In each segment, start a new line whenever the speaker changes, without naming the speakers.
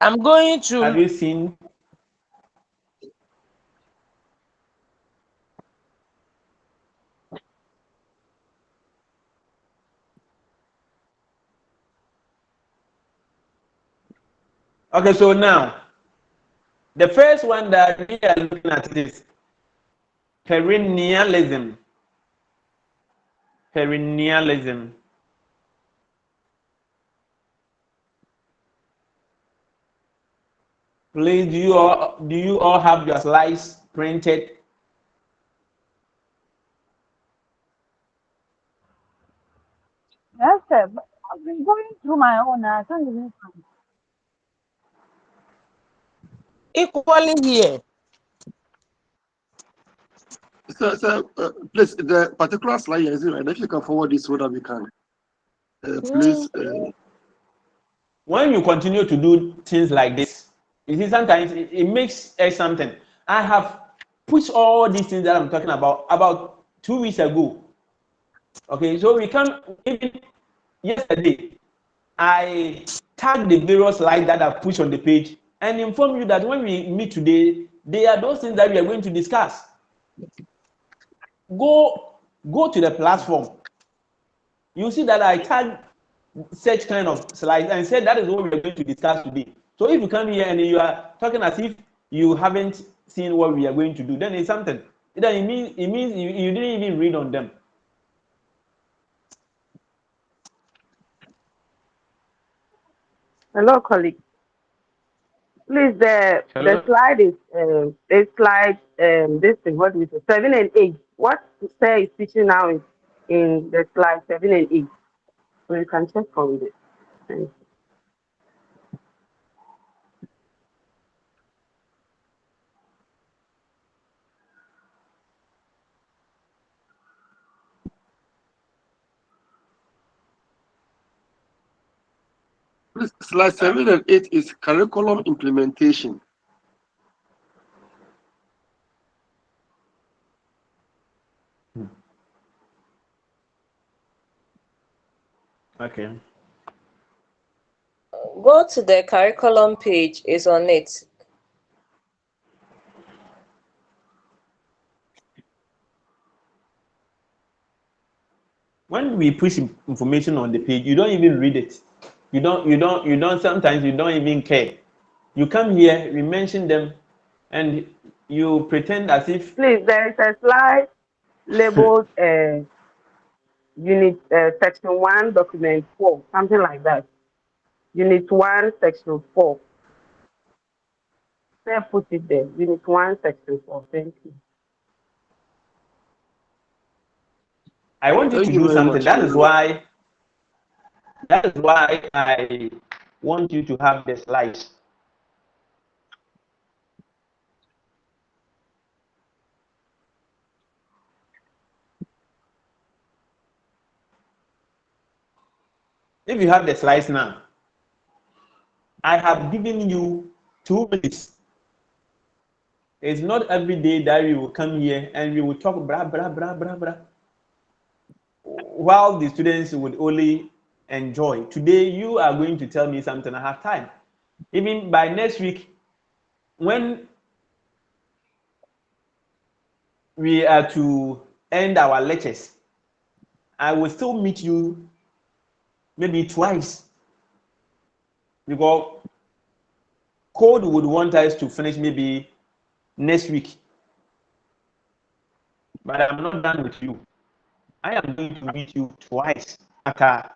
I'm going to.
Have you seen? Okay, so now the first one that we are looking at is perennialism. Perennialism. Please, do you all have your slides printed?
Yes, sir. But I've been going through my own. I can't even find.
Equally here.
So, please, the particular slide is it right? If you can forward this so that we can, please.
When you continue to do things like this, you see sometimes it makes something. I have pushed all these things that I'm talking about 2 weeks ago. Okay, so we can even yesterday I tagged the various slides that I pushed on the page and inform you that when we meet today, they are those things that we are going to discuss. Go to the platform. You see that I tagged such kind of slides and said that is what we are going to discuss today. So if you come here and you are talking as if you haven't seen what we are going to do, then it's something. Then it means you didn't even read on them.
Hello, colleague. Please, the
Hello?
slide is this thing. What is it? 7 and 8. What sir is teaching now is in the slide 7 and 8. So you can check from it. Thank you.
Please, slide 7 and 8 is curriculum implementation.
Okay.
Go to the curriculum page, it's on it.
When we push information on the page, you don't even read it. You don't sometimes you don't even care. You come here, we mention them, and you pretend as if
Please, there is a slide labeled Unit Section 1, Document 4, something like that. Unit 1, Section 4. Sir, put it there. Unit 1, Section 4. Thank you.
I want you to
Thank you
do
very
something.
much.
That is why I want you to have the slides. If you have the slides now, I have given you 2 minutes. It's not every day that we will come here and we will talk blah blah blah blah blah. While the students would only enjoy. Today you are going to tell me something. I have time. Even by next week, when we are to end our lectures, I will still meet you maybe twice because code would want us to finish maybe next week. But I'm not done with you. I am going to meet you twice after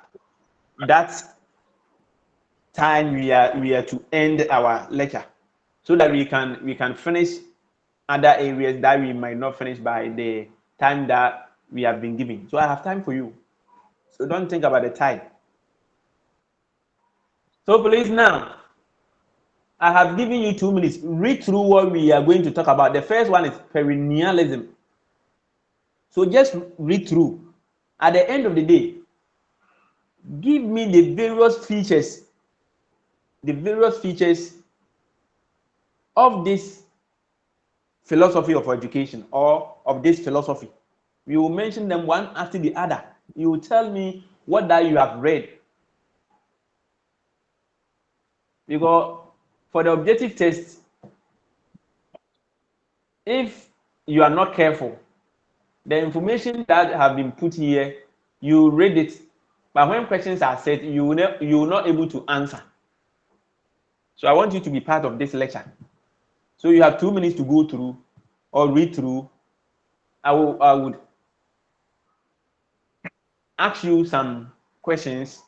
that time we are to end our lecture so that we can finish other areas that we might not finish by the time that we have been given. So I have time for you. So don't think about the time. So please now, I have given you 2 minutes. Read through what we are going to talk about. The first one is perennialism. So just read through. At the end of the day, give me the various features of this philosophy of education or of this philosophy. We will mention them one after the other. You will tell me what that you have read. Because for the objective test, if you are not careful, the information that have been put here, you read it, but when questions are set, you will not able to answer. So I want you to be part of this lecture. So you have 2 minutes to go through or read through. I would ask you some questions,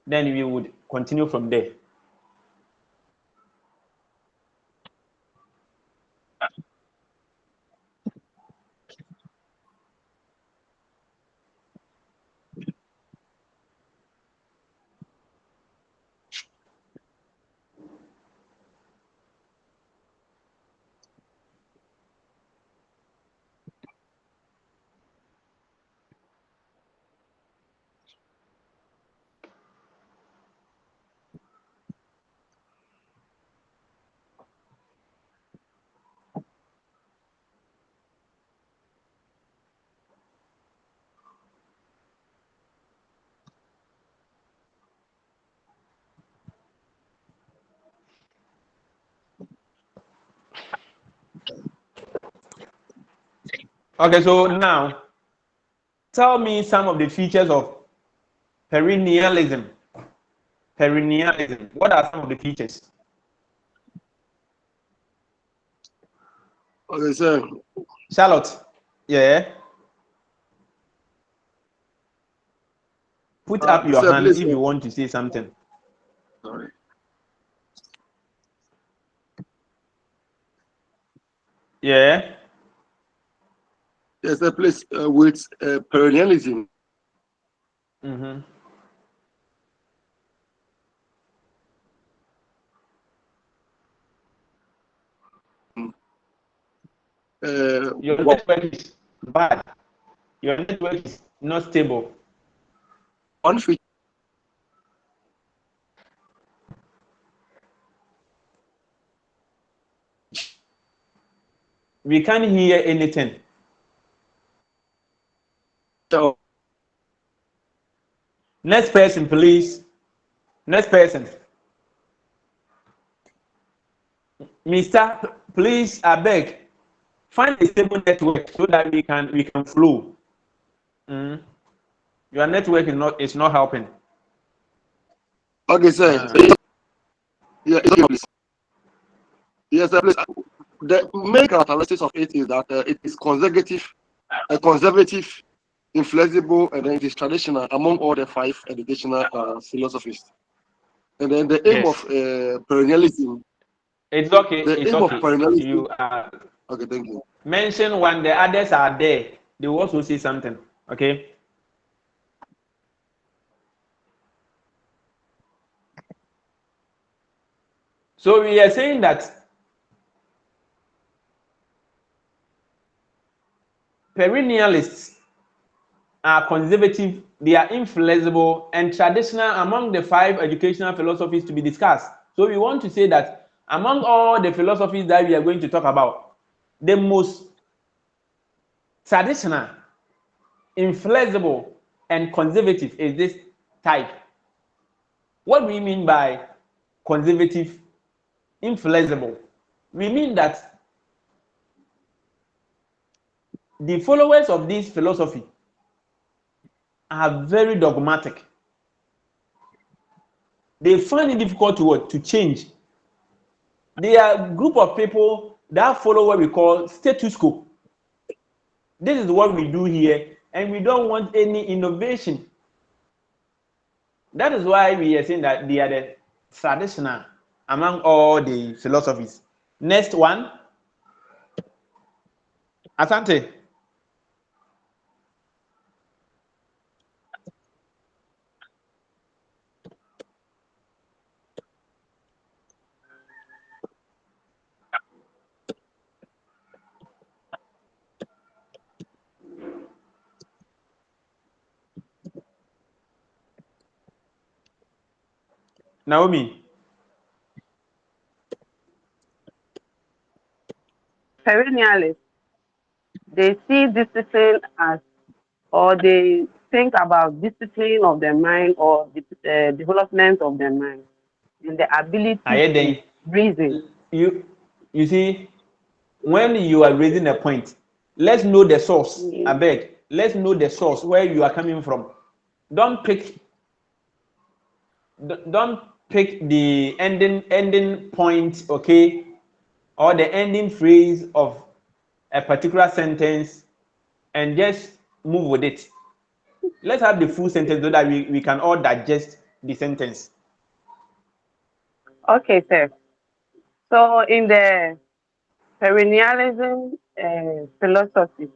then we would continue from there. Okay, so now tell me some of the features of perennialism. Perennialism. What are some of the features?
Okay, sir.
Charlotte, yeah. Put up your
Sir,
hand
please,
if you want to say something.
sorry.
Yeah.
Yes, sir, please, with perennialism,
Mm-hmm. Your
what
network is bad. Your network is not stable.
one feature
We can't hear anything.
of
Next person, please. Next person. Mister, please, I beg, find a stable network so that we can flow. Mm. Your network is not helping.
okay, sir. Yeah, please. Yes, sir, please. The main characteristics of it is that it is conservative, inflexible, and then it is traditional among all the 5 educational philosophies. And then the aim
Yes.
of perennialism.
It's okay.
The
It's
aim of
okay.
perennialism.
You are
Okay, thank you.
mention when the others are there. They will also say something. Okay. So we are saying that perennialists are conservative, they are inflexible, and traditional among the 5 educational philosophies to be discussed. So we want to say that among all the philosophies that we are going to talk about, the most traditional, inflexible, and conservative is this type. What do we mean by conservative, inflexible? We mean that the followers of this philosophy are very dogmatic. They find it difficult to change. They are a group of people that follow what we call status quo. This is what we do here, and we don't want any innovation. That is why we are saying that they are the traditional among all the philosophies. Next one, Asante. Naomi.
Perennialists, they see discipline as, or they think about discipline of their mind or the development of their mind and the ability to
Ayeden.
reason.
You see, when you are raising a point, let's know the source. I beg. Let's know the source where you are coming from. Don't pick the ending point, okay, or the ending phrase of a particular sentence and just move with it. Let's have the full sentence so that we can all digest the sentence.
Okay, sir. So in the perennialism philosophy,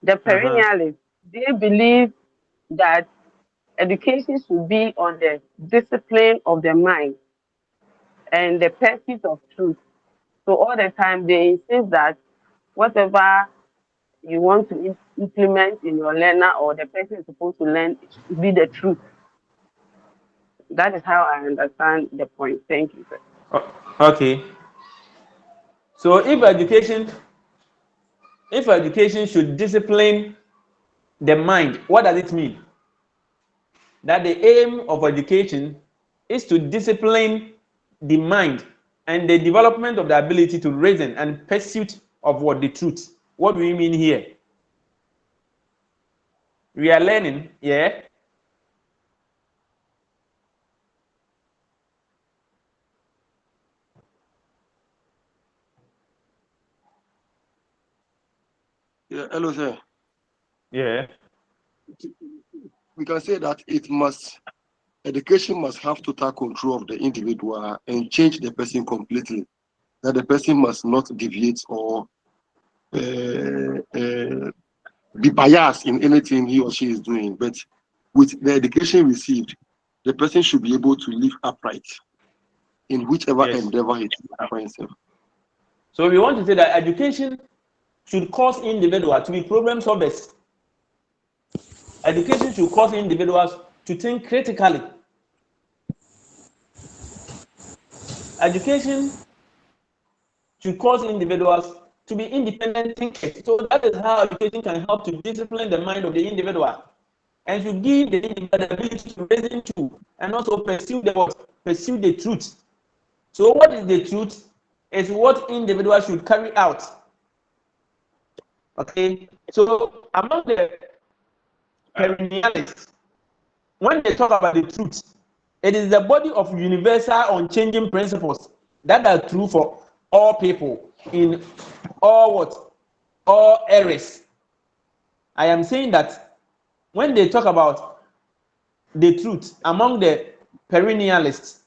the perennialists, they believe that education should be on the discipline of the mind and the pursuit of truth. So all the time they insist that whatever you want to implement in your learner or the person is supposed to learn should be the truth. That is how I understand the point. Thank you, sir.
Okay. So if education should discipline the mind, what does it mean? That the aim of education is to discipline the mind and the development of the ability to reason and pursuit of what the truth. What do we mean here? We are learning, yeah.
Yeah, hello, sir.
Yeah.
We can say that education must have total control of the individual and change the person completely. That the person must not deviate or be biased in anything he or she is doing. But with the education received, the person should be able to live upright in whichever endeavor he finds himself.
So we want to say that education should cause individuals to be problem solvers. Education should cause individuals to think critically. Education should cause individuals to be independent thinkers. So that is how education can help to discipline the mind of the individual and to give the individual the ability to reason to and also pursue the truth. So what is the truth? Is what individuals should carry out. Okay, so among the perennialists, when they talk about the truth, it is the body of universal unchanging principles that are true for all people in all eras. I am saying that when they talk about the truth among the perennialists,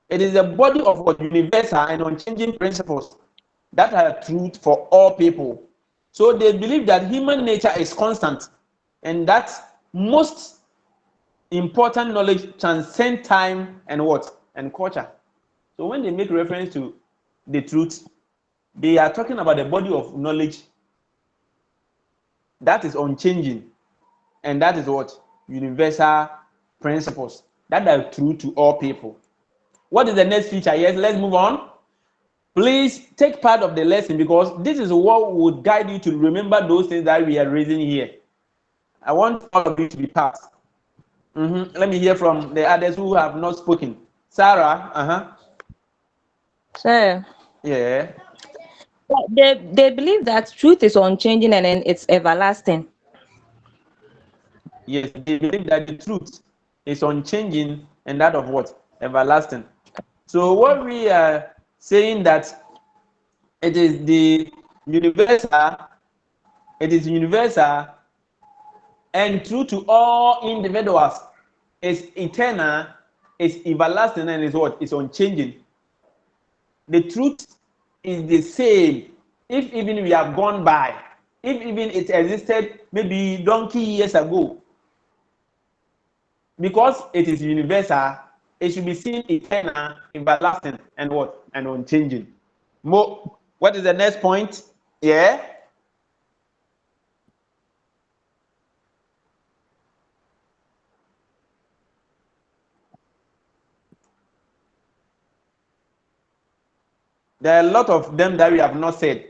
it is a body of what universal and unchanging principles that are truth for all people. So they believe that human nature is constant and that most important knowledge transcends time and what? And culture. So when they make reference to the truth, they are talking about the body of knowledge that is unchanging and that is what? Universal principles that are true to all people. What is the next feature? Yes, let's move on. Please take part of the lesson because this is what would guide you to remember those things that we are raising here. I want all of you to be part. Let me hear from the others who have not spoken. Sarah,
Sir,
yeah.
they believe that truth is unchanging and then it's everlasting.
Yes, they believe that the truth is unchanging and that of what? Everlasting. So what we are saying that it is the universal, it is universal and true to all individuals. It's eternal, it's everlasting, and is what? It's unchanging. The truth is the same. If even we have gone by, if even it existed maybe donkey years ago, because it is universal, it should be seen eternal, everlasting, and what? And unchanging. What is the next point? Yeah. There are a lot of them that we have not said.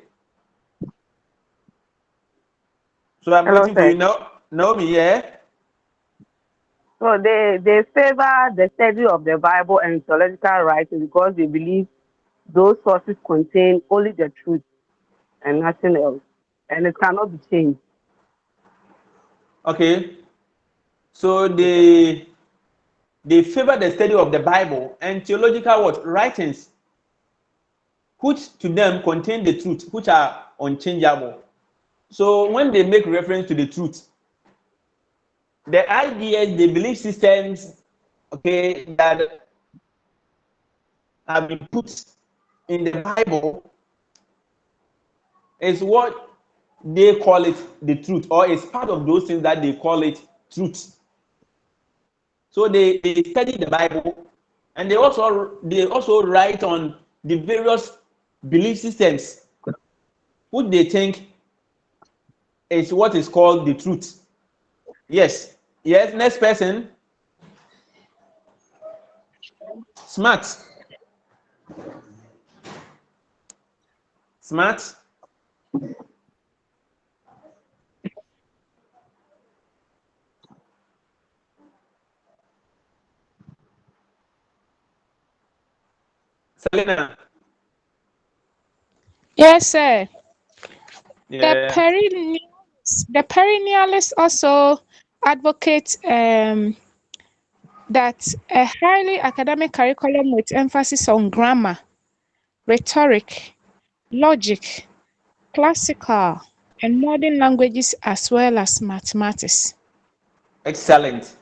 So I'm
Hello,
waiting for
sir.
you now. Naomi, yeah?
So they favor the study of the Bible and theological writing because they believe those sources contain only the truth and nothing else, and it cannot be changed.
Okay, so they favor the study of the Bible and theological what writings, which to them contain the truth, which are unchangeable. So when they make reference to the truth, the ideas, the belief systems, okay, that have been put in the Bible is what they call it the truth, or is part of those things that they call it truth. So they study the Bible, and they also write on the various belief systems which they think is what is called the truth. Yes. Yes, next person. Smart. Smart. Selena.
Yes, sir.
Yeah.
The perennialists also advocate that a highly academic curriculum with emphasis on grammar, rhetoric, logic, classical, and modern languages, as well as mathematics.
Excellent.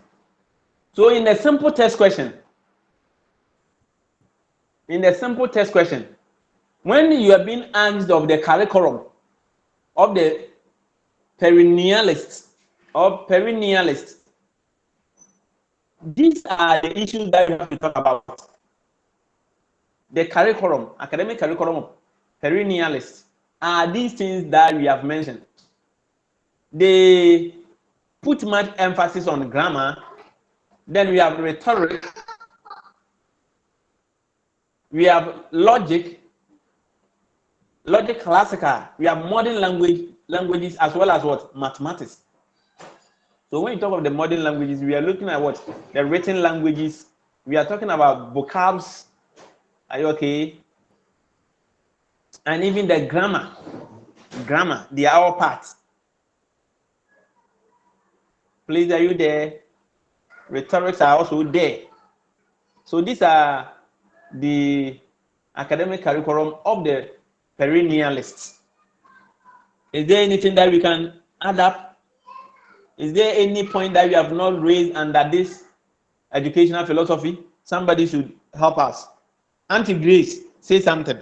So in a simple test question, when you are being asked of the curriculum of the perennialists these are the issues that we have to talk about. The curriculum, academic curriculum of perennialists are these things that we have mentioned. They put much emphasis on grammar. Then we have rhetoric, we have logic classical, we have modern languages, as well as what? Mathematics. So when you talk of the modern languages, we are looking at what? The written languages. We are talking about vocabs. Are you okay? And even the grammar, the our parts. Please, are you there? Rhetorics are also there. So these are the academic curriculum of the perennialists. Is there anything that we can add up? Is there any point that we have not raised under this educational philosophy? Somebody should help us. Auntie Grace, say something.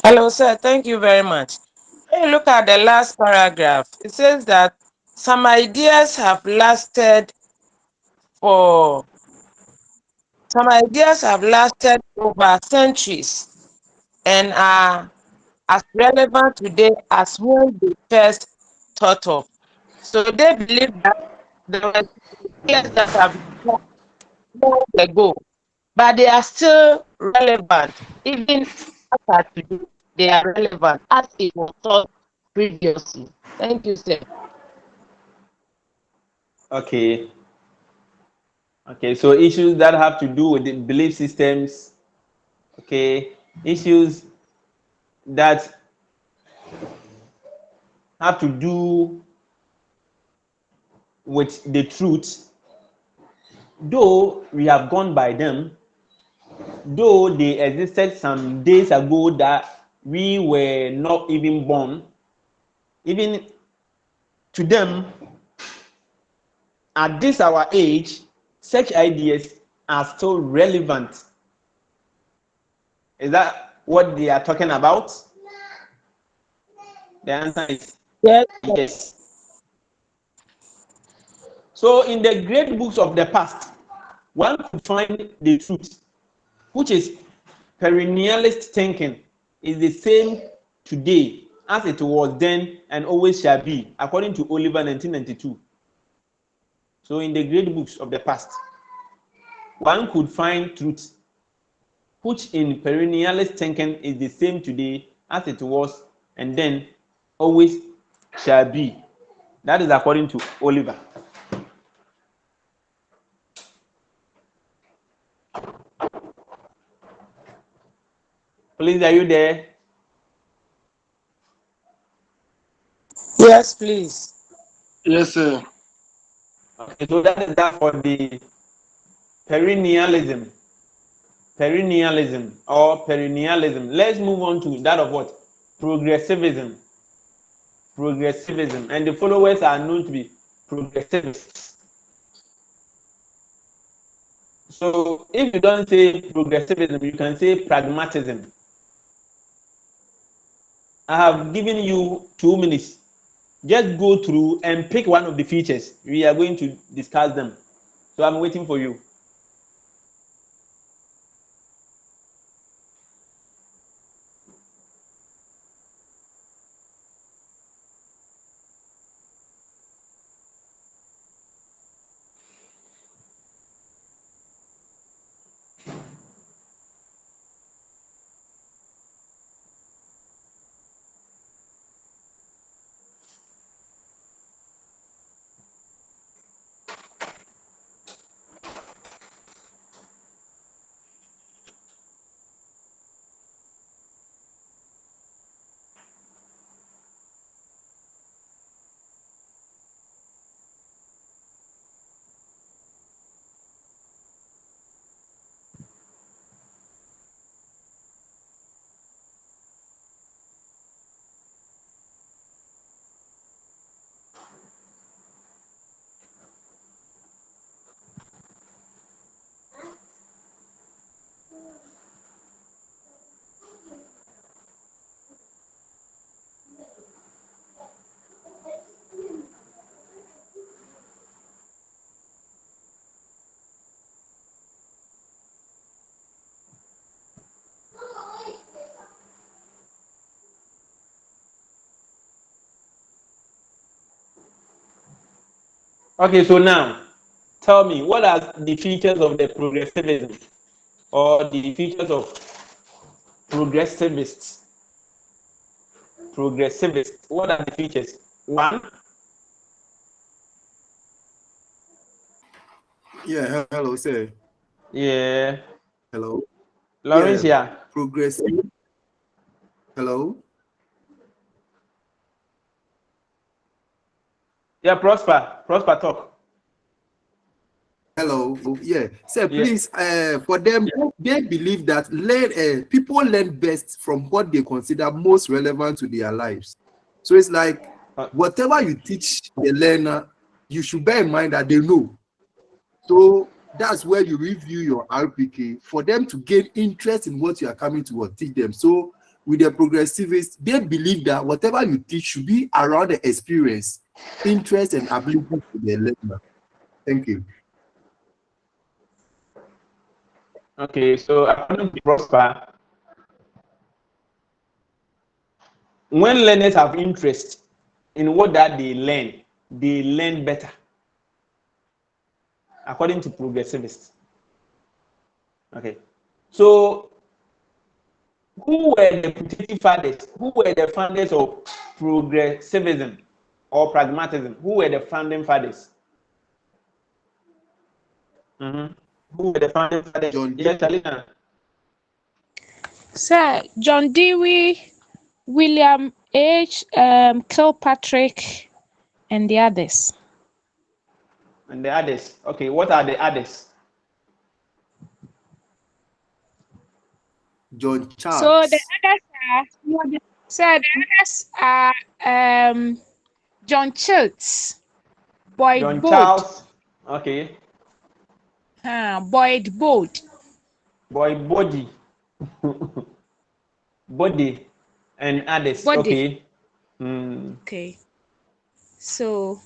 Hello, sir. Thank you very much. When you look at the last paragraph, it says that some ideas have lasted over centuries and are as relevant today as when they first thought of. So they believe that there were ideas that have been long ago, but they are still relevant. Even after today, they are relevant as it was thought previously. Thank you, sir.
Okay. Okay, so issues that have to do with the belief systems, okay, issues that have to do with the truth, though we have gone by them, though they existed some days ago that we were not even born, even to them, at this our age, such ideas are still relevant. Is that what they are talking about? The answer is
Yes.
yes. So in the great books of the past, one could find the truth, which is perennialist thinking is the same today as it was then and always shall be, according to Oliver 1992. So in the great books of the past, one could find truth, which in perennialist thinking is the same today as it was and then always shall be. That is according to Oliver. Please, are you there?
Yes, please.
Yes, sir.
Okay, so that is that for the perennialism. Perennialism or perennialism. Let's move on to that of what? Progressivism. Progressivism. And the followers are known to be progressivists. So if you don't say progressivism, you can say pragmatism. I have given you 2 minutes. Just go through and pick one of the features. We are going to discuss them. So I'm waiting for you. Okay, so now tell me, what are the features of the progressivism or the features of progressivists? Progressivists. What are the features? One.
Hello, sir.
Yeah.
Hello.
Lawrence, yeah.
Progressive. Hello.
Yeah, Prosper. Prosper, talk.
Hello. Sir,
Yeah.
please, for them, they believe that people learn best from what they consider most relevant to their lives. So it's like whatever you teach the learner, you should bear in mind that they know. So that's where you review your RPK for them to gain interest in what you are coming to teach them. So with the progressivists, they believe that whatever you teach should be around the experience, interest, and ability to the learner. Thank you.
Okay, so according to Prosper, when learners have interest in what that they learn better. According to progressivists. Okay. So who were the putative fathers? Who were the founders of progressivism or pragmatism? Who were the founding fathers? Mm-hmm. Who were the founding fathers?
John
Yes, Alina.
Sir, John Dewey, William H. Kilpatrick, and the others.
And the others. Okay, what are the others?
John
So the
Charles.
others are John Childs, Boyd
John
Bold,
Charles. Okay.
Boyd Bold,
Boy Body. Body and others.
Body.
Okay. Mm.
Okay. So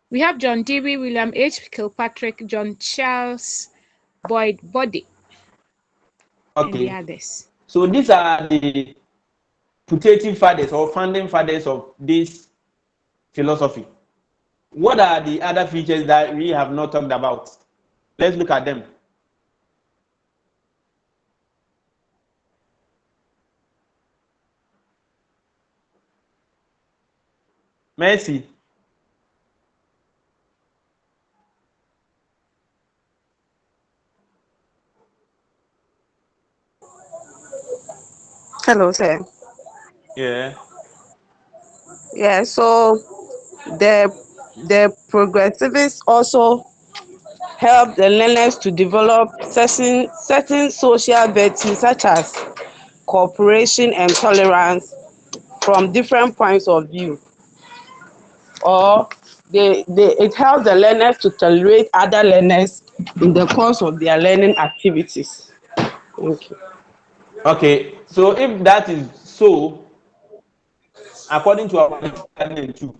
we have John Dewey, William H. Kilpatrick, John Charles, Boyd Body, and the
Okay.
others.
So these are the putative fathers or founding fathers of this philosophy. What are the other features that we have not talked about? Let's look at them. Mercy.
Hello, sir.
Yeah.
Yeah, so the progressivists also help the learners to develop certain social virtues such as cooperation and tolerance from different points of view, or it helps the learners to tolerate other learners in the course of their learning activities. Thank you.
Okay. So if that is so, according to our 2002,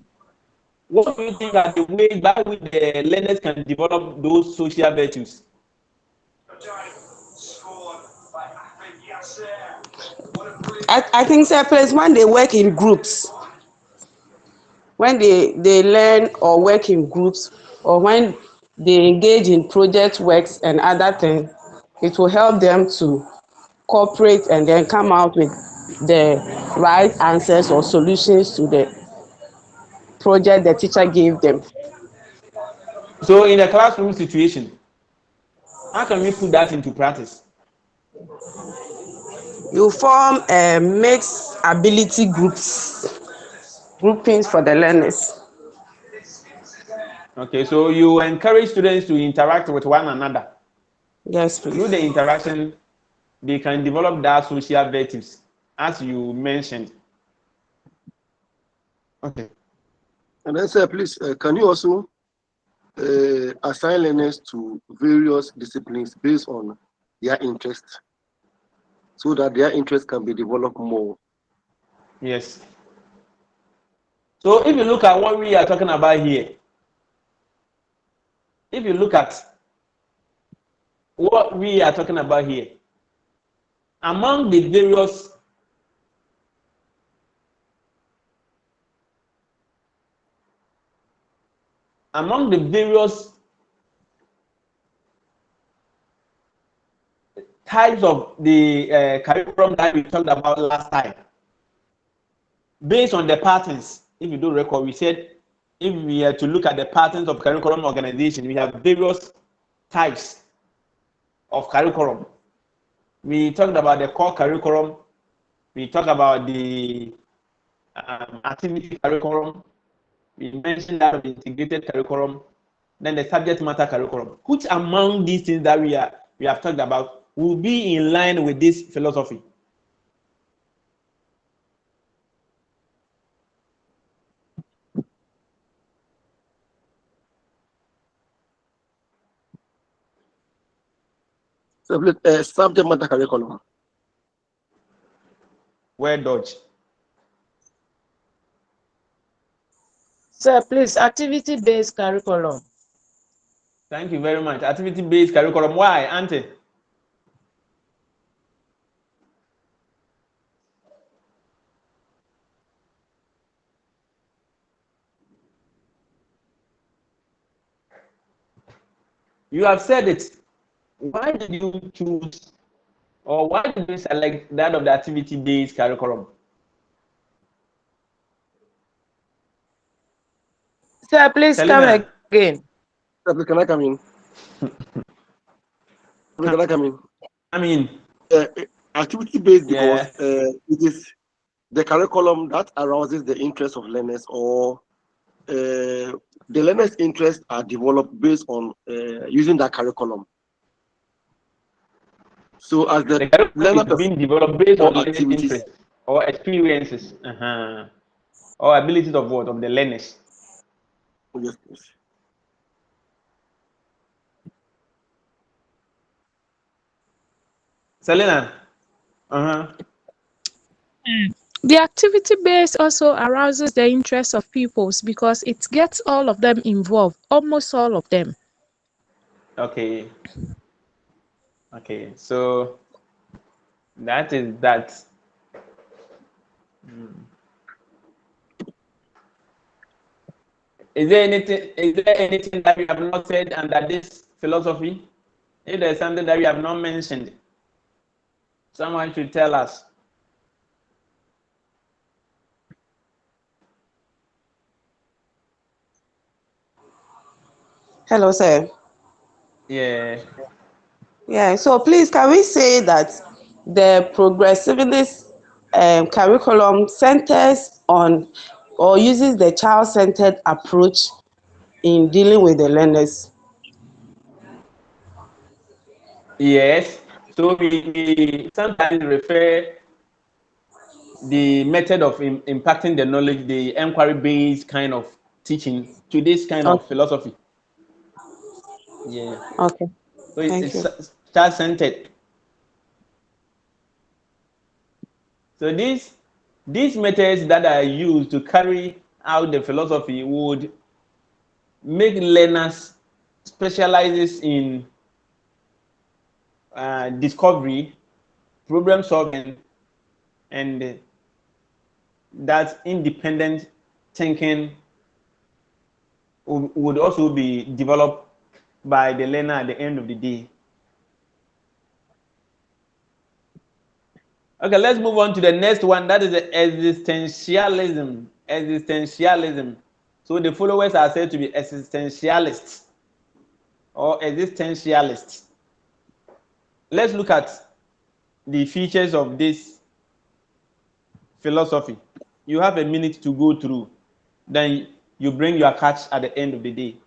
what do you think are the ways by which the learners can develop those social virtues?
I think sir, please, when they work in groups, when they learn or work in groups, or when they engage in project works and other things, it will help them to cooperate and then come out with the right answers or solutions to the project the teacher gave them.
So in a classroom situation, how can we put that into practice?
You form mixed ability groupings for the learners.
Okay, so you encourage students to interact with one another.
Yes,
Through the
please.
interaction, they can develop that social virtues, as you mentioned. Okay.
And then, sir, please, can you also assign learners to various disciplines based on their interests, so that their interests can be developed more?
Yes. So if you look at what we are talking about here, if you look at what we are talking about here, among the various types of the curriculum that we talked about last time, based on the patterns, if you do recall, we said if we are to look at the patterns of curriculum organization, we have various types of curriculum. We talked about the core curriculum, we talked about the activity curriculum, we mentioned that of integrated curriculum, then the subject matter curriculum. Which among these things that we have talked about will be in line with this philosophy?
So, subject matter curriculum.
Where dodge?
Sir, please, activity-based curriculum.
Thank you very much. Activity-based curriculum. Why, Auntie? You have said it. Why did you choose, or why did you select that of the activity-based curriculum?
Sir, please come
Selena.
again.
Sir, can I come in? Can I come in?
I mean,
Activity based, because
yeah.
it is the curriculum that arouses the interest of learners, or the learners' interests are developed based on using that curriculum. So as the
The curriculum
learner
is being
performs
developed based on
more
learners'
activities,
interests or experiences, or abilities of what of the learners.
yes, yes.
Selena.
The activity base also arouses the interest of pupils because it gets all of them involved, almost all of them.
Okay. Okay. So that is that. Is there anything? Is there anything that we have not said under this philosophy? If there's something that we have not mentioned, someone should tell us.
Hello, sir.
Yeah.
Yeah, so please, can we say that the progressivist
curriculum centers on or uses the child-centered approach in dealing with the learners.
Yes. So we sometimes refer the method of impacting the knowledge, the inquiry-based kind of teaching, to this kind of
Okay.
philosophy. Yeah.
Okay.
So
Thank
it's
you.
child-centered. So these methods that are used to carry out the philosophy would make learners specializes in discovery, problem solving, and that independent thinking would also be developed by the learner at the end of the day. Okay, let's move on to the next one. That is the existentialism. Existentialism. So the followers are said to be existentialists or existentialists. Let's look at the features of this philosophy. You have a minute to go through. Then you bring your catch at the end of the day.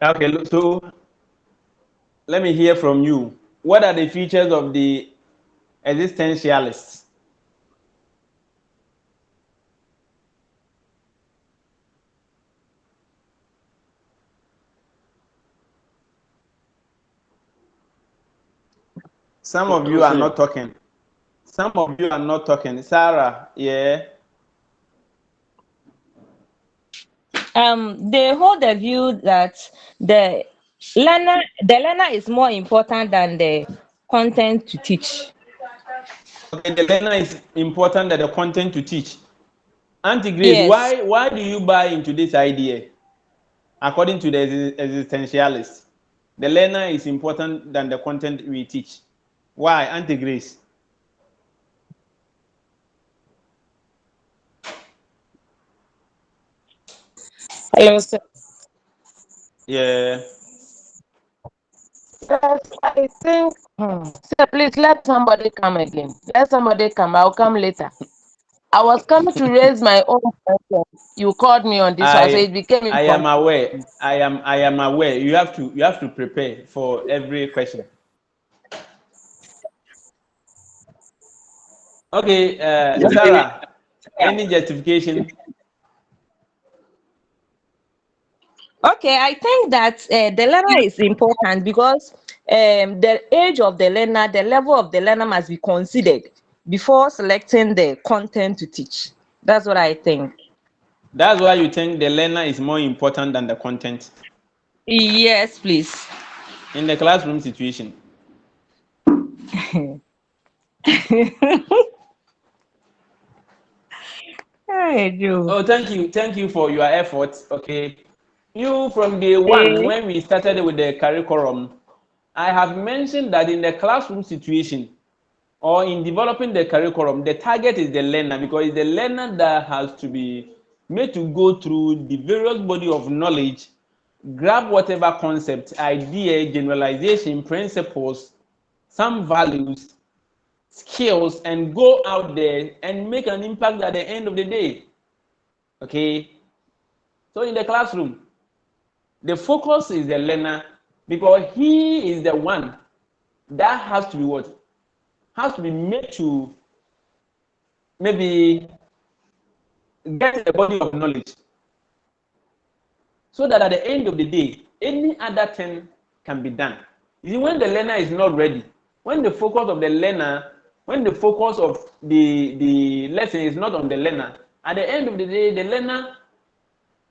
Okay, so let me hear from you. What are the features of the existentialists? Some of you are not talking. Some of you are not talking. Sarah, yeah.
They hold the view that the learner is more important than the content to teach.
Okay, the learner is important than the content to teach. Auntie Grace,
Yes.
why do you buy into this idea? According to the existentialists, the learner is important than the content we teach. Why, Auntie Grace?
Hello, sir.
Yeah.
Yes, I think. Sir, please let somebody come again. Let somebody come. I'll come later. I was coming to raise my own question. You called me on this one, so
I
it became
I am
impromptu.
aware. I am aware. You have to prepare for every question. Okay, Sarah, any justification?
Okay, I think that the learner is important because the age of the learner, the level of the learner must be considered before selecting the content to teach. That's what I think.
That's why you think the learner is more important than the content
Yes, please.
in the classroom situation.
I do.
Oh, thank you for your efforts. Okay, you from day one
Eh,
when we started with the curriculum, I have mentioned that in the classroom situation or in developing the curriculum, the target is the learner because it's the learner that has to be made to go through the various body of knowledge, grab whatever concept, idea, generalization, principles, some values, skills, and go out there and make an impact at the end of the day. Okay, so in the classroom, the focus is the learner because he is the one that has to be what? has to be made to maybe get a body of knowledge, so that at the end of the day, any other thing can be done. You see, when the learner is not ready, when the focus of the learner, when the focus of the lesson is not on the learner, at the end of the day, the learner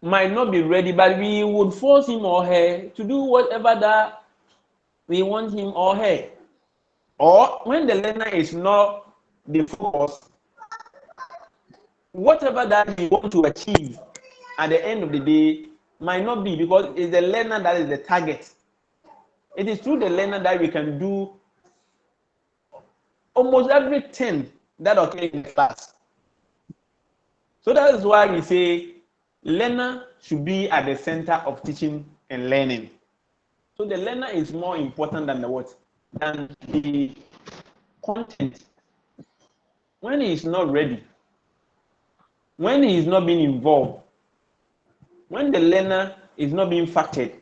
might not be ready, but we would force him or her to do whatever that we want him or her. Or when the learner is not the focus, whatever that he want to achieve at the end of the day might not be, because it's the learner that is the target. It is through the learner that we can do almost everything that occurs in the class. So that is why we say learner should be at the center of teaching and learning. So the learner is more important than the what? Than the content. When he is not ready, when he is not being involved, when the learner is not being factored,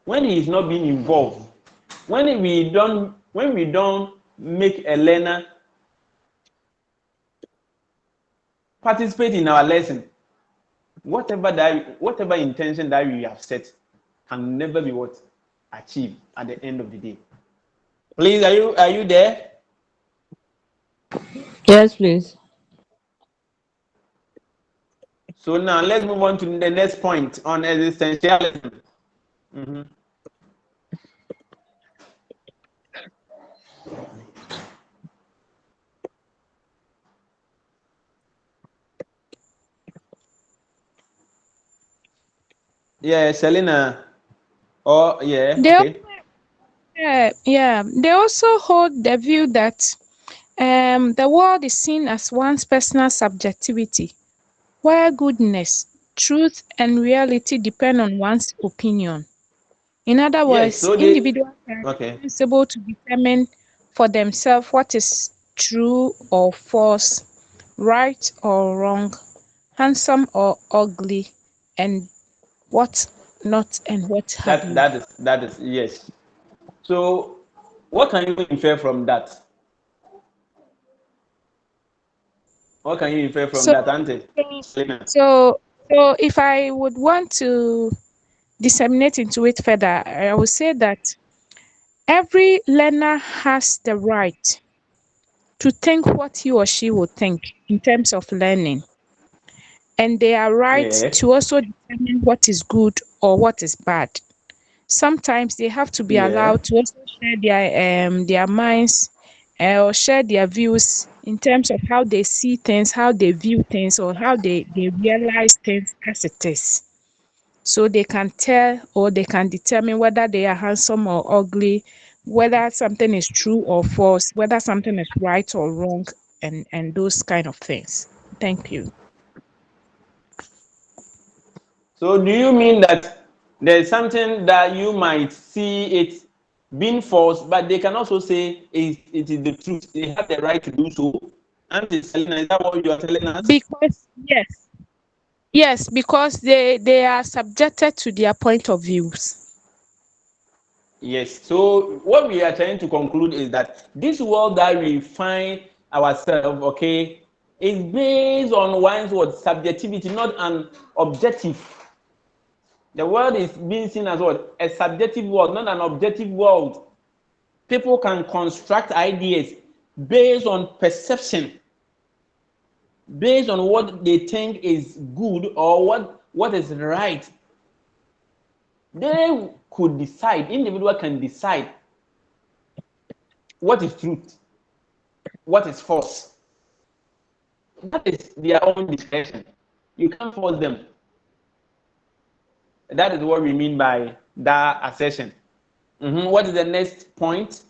when he is not being involved, when we don't make a learner participate in our lesson, whatever intention that we have set can never be what achieved at the end of the day. Please, are you there?
Yes, please.
So now let's move on to the next point on existentialism. Yeah, Selena. Oh, yeah,
They
okay.
also, they also hold the view that the world is seen as one's personal subjectivity, where goodness, truth, and reality depend on one's opinion. In other
Yes,
words,
so they,
individuals are
okay.
responsible to determine for themselves what is true or false, right or wrong, handsome or ugly, and what not, and what have you.
That is yes. So what can you infer from that? What can you infer from
So,
that, Auntie?
so,
Selena?
so, so if I would want to disseminate into it further, I would say that every learner has the right to think what he or she would think in terms of learning. And they are right
Yeah,
to also determine what is good or what is bad. Sometimes they have to be
yeah.
allowed to also share their minds or share their views in terms of how they see things, how they view things, or how they realize things as it is. So they can tell or they can determine whether they are handsome or ugly, whether something is true or false, whether something is right or wrong, and those kind of things. Thank you.
So do you mean that there's something that you might see it being false, but they can also say it is the truth. They have the right to do so. Auntie Selena, is that what you are telling us?
Because yes, because they are subjected to their point of views.
Yes. So what we are trying to conclude is that this world that we find ourselves, okay, is based on one's what subjectivity, not an objective. The world is being seen as what a subjective world, not an objective world. People can construct ideas based on perception, based on what they think is good or what is right. They could decide, individual can decide what is truth, what is false. That is their own discretion. You can't force them. That is what we mean by that assertion. What is the next point?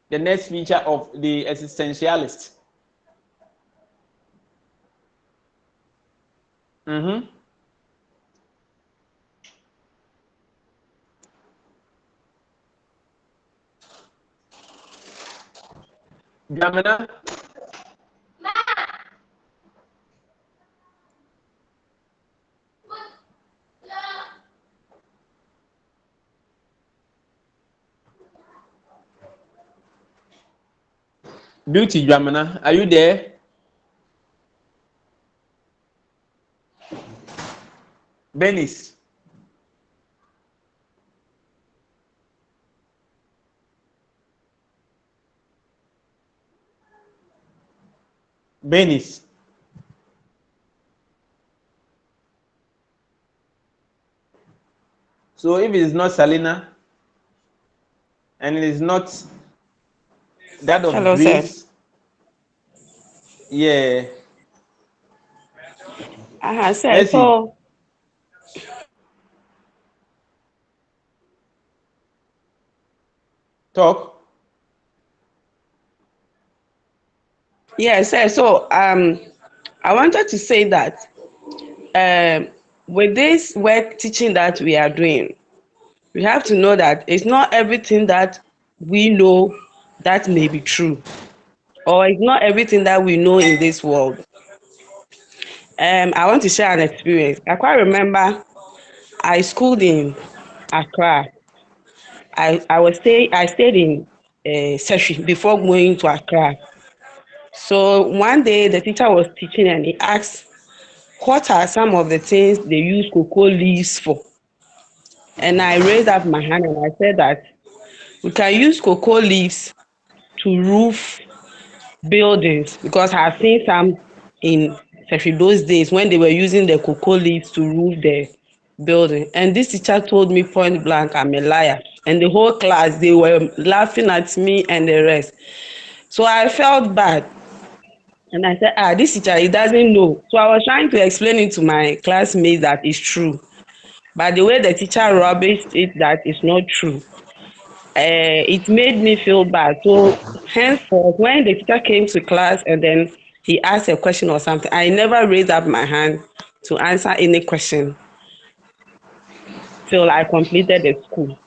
The next feature of the existentialist. Jamina, Beauty Dramana, are you there? Benis. Benis. So if it is not Salina and it is not that of
Hello, sir.
Grace, yeah,
Sir.
Mercy,
So,
talk.
yes, sir. So, I wanted to say that um, with this work teaching that we are doing, we have to know that it's not everything that we know that may be true, or it's not everything that we know in this world. I want to share an experience. I quite remember I schooled in Accra. I stayed in Seshi before going to Accra. So one day the teacher was teaching and he asked, "What are some of the things they use cocoa leaves for?" And I raised up my hand and I said that we can use cocoa leaves to roof buildings because I've seen some in especially those days when they were using the cocoa leaves to roof the building. And this teacher told me point blank, I'm a liar. And the whole class, they were laughing at me and the rest. So I felt bad. And I said, this teacher, he doesn't know. So I was trying to explain it to my classmates that it's true. But the way the teacher rubbished it, that it's not true. It made me feel bad. So henceforth, when the teacher came to class and then he asked a question or something, I never raised up my hand to answer any question till I completed the school.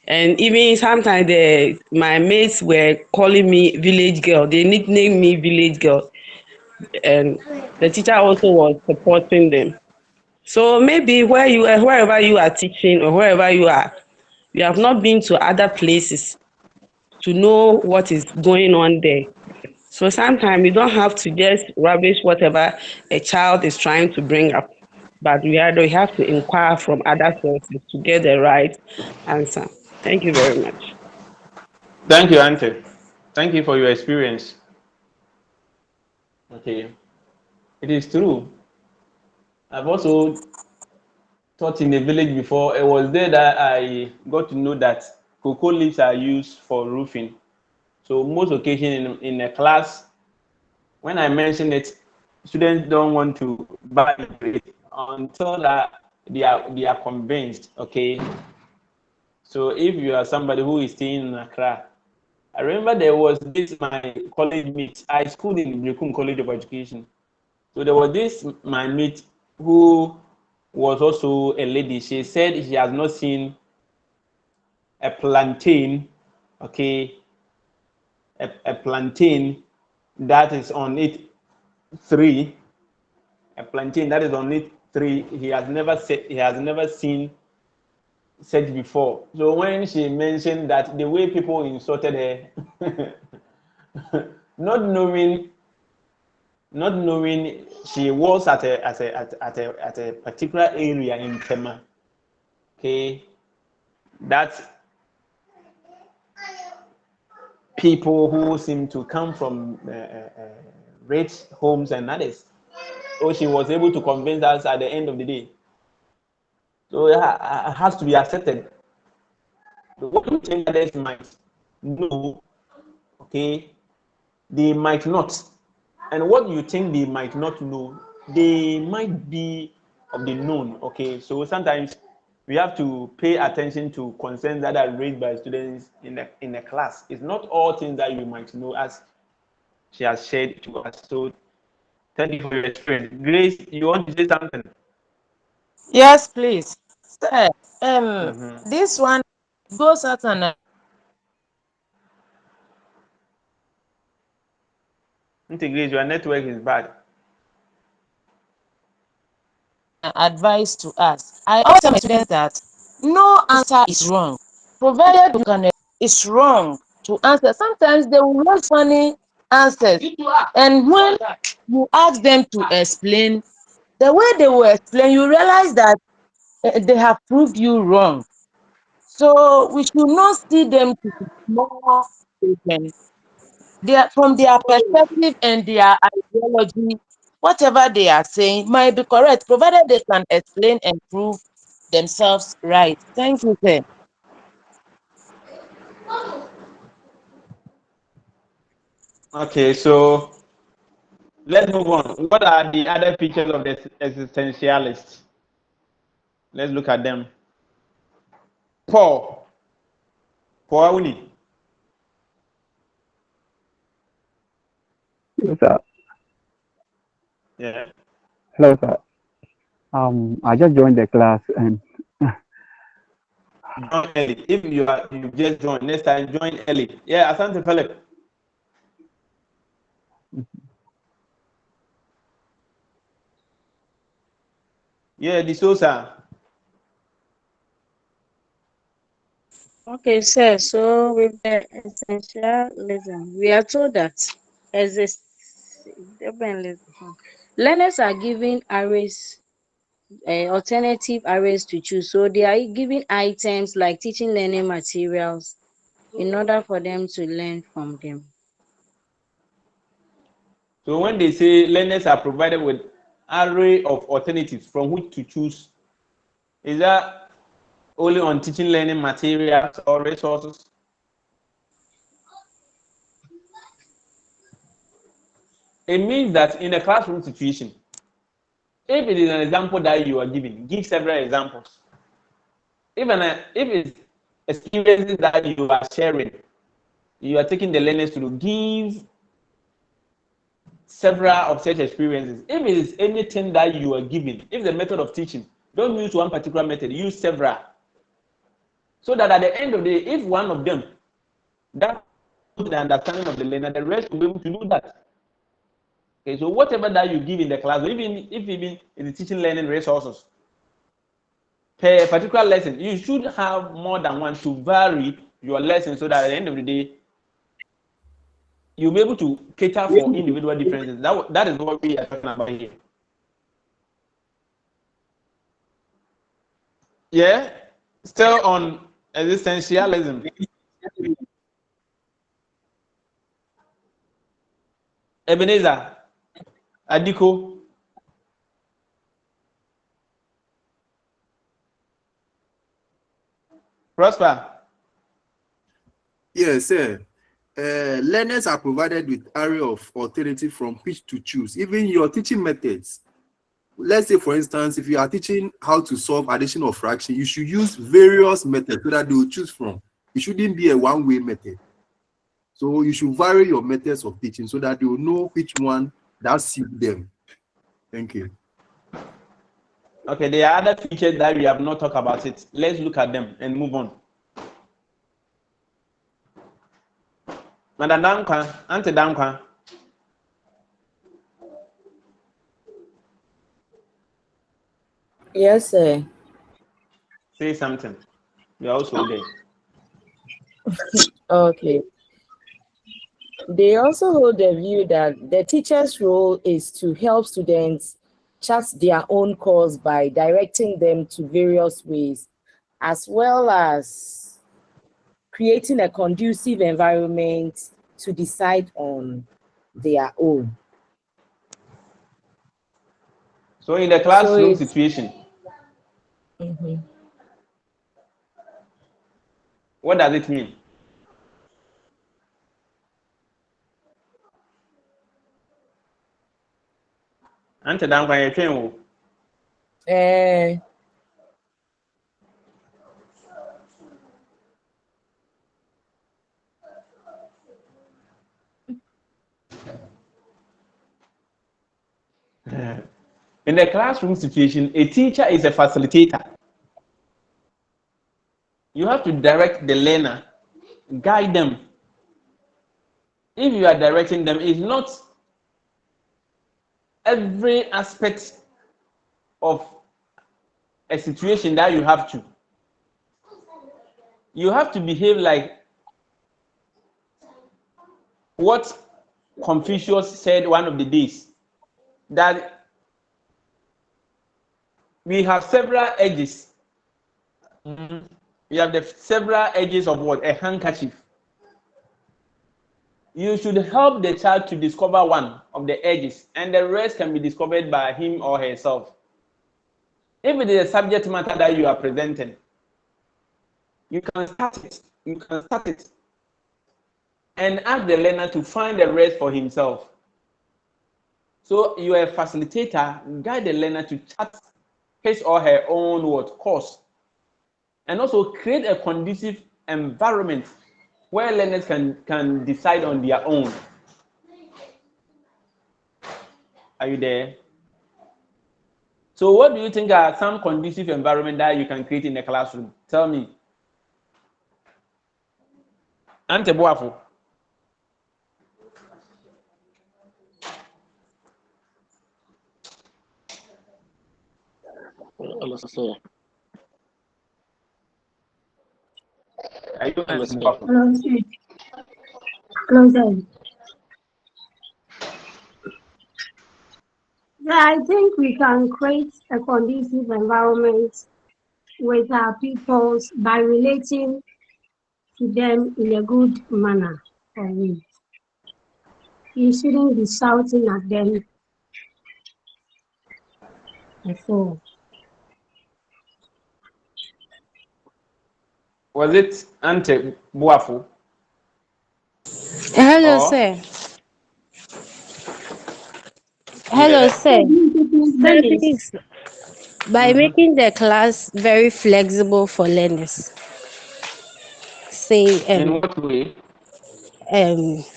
And even sometimes my mates were calling me village girl. They nicknamed me village girl. And the teacher also was supporting them. So maybe wherever you are teaching or wherever you have not been to other places to know what is going on there. So sometimes you don't have to just rubbish whatever a child is trying to bring up, but we have to inquire from other sources to get the right answer. Thank you very much.
Thank you, Auntie. Thank you for your experience. Okay, it is true. I've also taught in a village before. It was there that I got to know that cocoa leaves are used for roofing. So most occasion in a class, when I mention it, students don't want to buy it until that they are convinced. Okay, so if you are somebody who is staying in Accra, I remember there was this my college mate. I schooled in Brekum College of Education. So there was this my mate who was also a lady. She said she has not seen a plantain, okay, a plantain that is on it three, a plantain that is on it three. He has never seen such before. So when she mentioned that the way people insulted her, not knowing not knowing she was at a particular area in Tema, okay, that people who seem to come from rich homes and others. So she was able to convince us at the end of the day. So yeah, it has to be accepted. The one thing others might know, okay, they might not. And what you think they might not know, they might be of the known. Okay, so sometimes we have to pay attention to concerns that are raised by students in a class. It's not all things that you might know, as she has shared to us. So thank you for your experience. Grace, you want to say something?
Yes, please. Sir,
Mm-hmm.
this one goes out and
Grace, your network is bad.
advice to us. I always tell my students that no answer is wrong, provided you can. It's wrong to answer. Sometimes they will want funny answers. And when you ask them to explain, the way they will explain, you realize that they have proved you wrong. So we should not see them to be small children. From their perspective and their ideology, whatever they are saying might be correct, provided they can explain and prove themselves right. Thank you, sir.
Okay, so let's move on. What are the other features of the existentialist? Let's look at them. Paul Auni.
Hello, sir.
Yeah.
Hello, sir. I just joined the class and
Join early. If you just joined, next time join early. Yeah, Asante Philip. Yeah, the Sosa.
Okay, sir. So with the essentialism, we are told that exist learners are given arrays, alternative arrays to choose. So they are given items like teaching learning materials in order for them to learn from them.
So when they say learners are provided with array of alternatives from which to choose, is that only on teaching learning materials or resources? It means that in a classroom situation, if it is an example that you are giving, give several examples. If it's experiences that you are sharing, you are taking the learners to give several of such experiences. If it is anything that you are giving, if the method of teaching, don't use one particular method, use several. So that at the end of the day, if one of them, that the understanding of the learner, the rest will be able to do that. Okay, so whatever that you give in the class, even if in the teaching learning resources, per particular lesson, you should have more than one to vary your lesson so that at the end of the day, you'll be able to cater for individual differences. That is what we are talking about here. Yeah, still on existentialism. Ebenezer, Adiko, Prosper.
Yes, sir. Learners are provided with array of alternative from which to choose. Even your teaching methods. Let's say, for instance, if you are teaching how to solve addition or fraction, you should use various methods so that they will choose from. It shouldn't be a one-way method. So you should vary your methods of teaching so that they will know which one that suits them. Thank you.
Okay, there are other features that we have not talked about it. Let's look at them and move on. Madam Damkwa, Auntie Damkwa.
Yes, sir.
Say something. You are also there.
Okay. They also hold the view that the teacher's role is to help students chart their own course by directing them to various ways, as well as creating a conducive environment to decide on their own.
So in the classroom situation, what does it mean? Auntie Damkwa, you train. In the classroom situation, a teacher is a facilitator. You have to direct the learner, guide them. If you are directing them, it's not every aspect of a situation that you have to. You have to behave like what Confucius said one of the days that we have several edges. We have the several edges of what? A handkerchief. You should help the child to discover one of the edges, and the rest can be discovered by him or herself. If it is a subject matter that you are presenting, you can start it. You can start it and ask the learner to find the rest for himself. So you are a facilitator, guide the learner to chart his or her own course, and also create a conducive environment where learners can decide on their own. Are you there? So what do you think are some conducive environment that you can create in the classroom? Tell me. Ante Boafo. Are you Ante Boafo?
Yeah, I think we can create a conducive environment with our peoples by relating to them in a good manner. For me, you shouldn't be shouting at them. So,
Was it Ante Boafo?
Hello,
Or
sir. Hello,
yeah.
sir. Sir,
Dennis,
please, by making the class very flexible for learners, say,
In what way?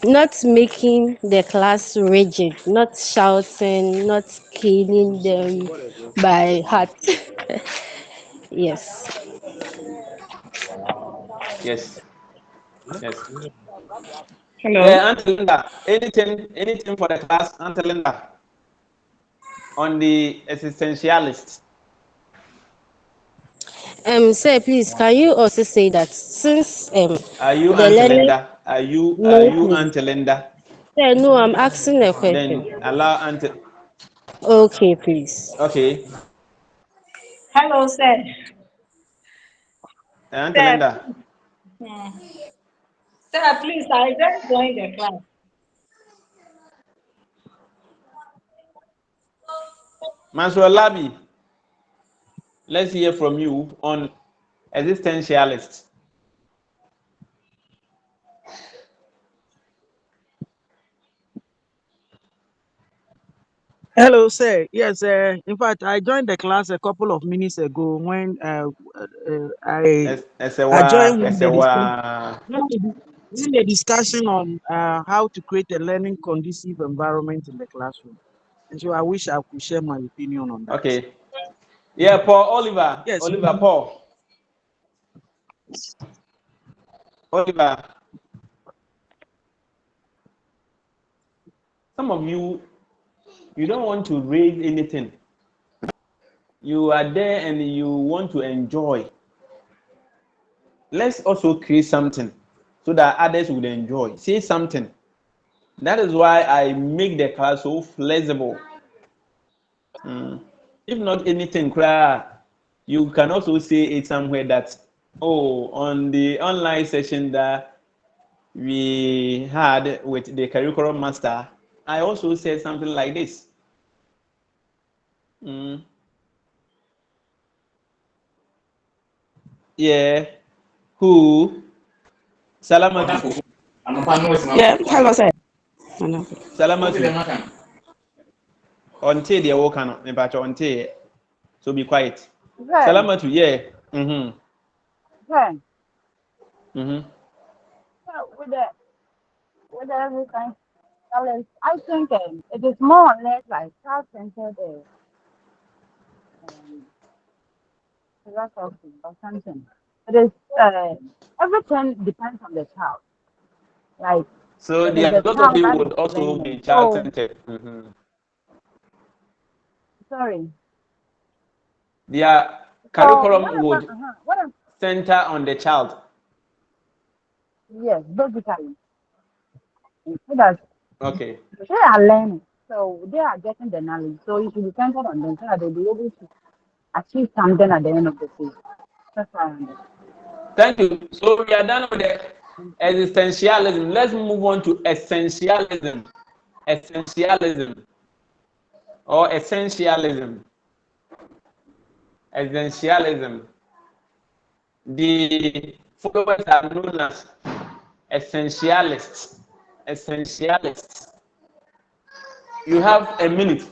not making the class rigid, not shouting, not caning them by heart. Yes.
Yes. Yes.
Hello.
Yeah, Auntie Linda. Anything for the class, Auntie Linda, on the existentialist.
Sir, please, can you also say that since
Are you
the
Auntie
learner,
Linda? Are
no,
you
please.
Auntie Linda?
Sir, no, I'm asking a question.
Then allow Auntie.
Okay, please.
Okay,
hello, sir.
Auntie
Sir,
Linda.
sir, please, I just joined the class.
Maswell Labi, let's hear from you on existentialist.
Hello, sir. Yes, in fact, I joined the class a couple of minutes ago when I joined
Esewa.
when the discussion on how to create a learning conducive environment in the classroom. And so I wish I could share my opinion on that.
Okay. Yeah, Paul Oliver.
Yes.
Oliver Paul. Oliver. Some of you don't want to raise anything. You are there and you want to enjoy. Let's also create something so that others would enjoy. Say something. That is why I make the class so flexible. If not anything, you can also say it somewhere that, oh, on the online session that we had with the curriculum master, I also said something like this. Yeah. Who? Salamatu.
Yeah, hello, sir.
Salamatu. Until the wokan, until so be quiet.
Yeah,
Salamatu, yeah.
yeah.
Mm-hmm.
Yeah, with the everything challenge, I think it is more or less like child-centered um, philosophy or something. It is everything depends on the child. Like
So
it is
the
the child
philosophy
that is
would also be
learning. So
child-centered. Mm-hmm.
sorry.
Their
So
curriculum would
what I'm
center on the child.
yes, basically. So that
Okay.
They are learning, so they are getting the knowledge. So it should be centered on them so that they'll be able to achieve something at the end of the day. That's what I understand.
Thank you. So we are done with the existentialism. Let's move on to essentialism. Essentialism or essentialism. Essentialism. The followers are known as essentialists. Essentialists. You have a minute.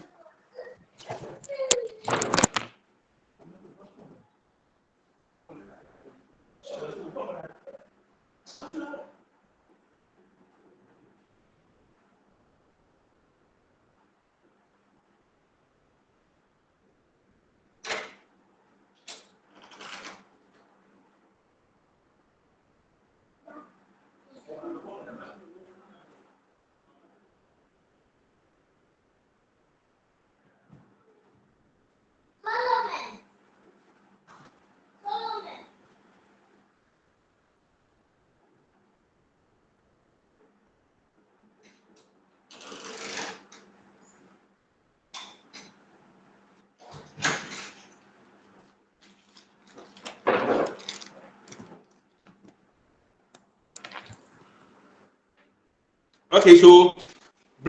Okay, so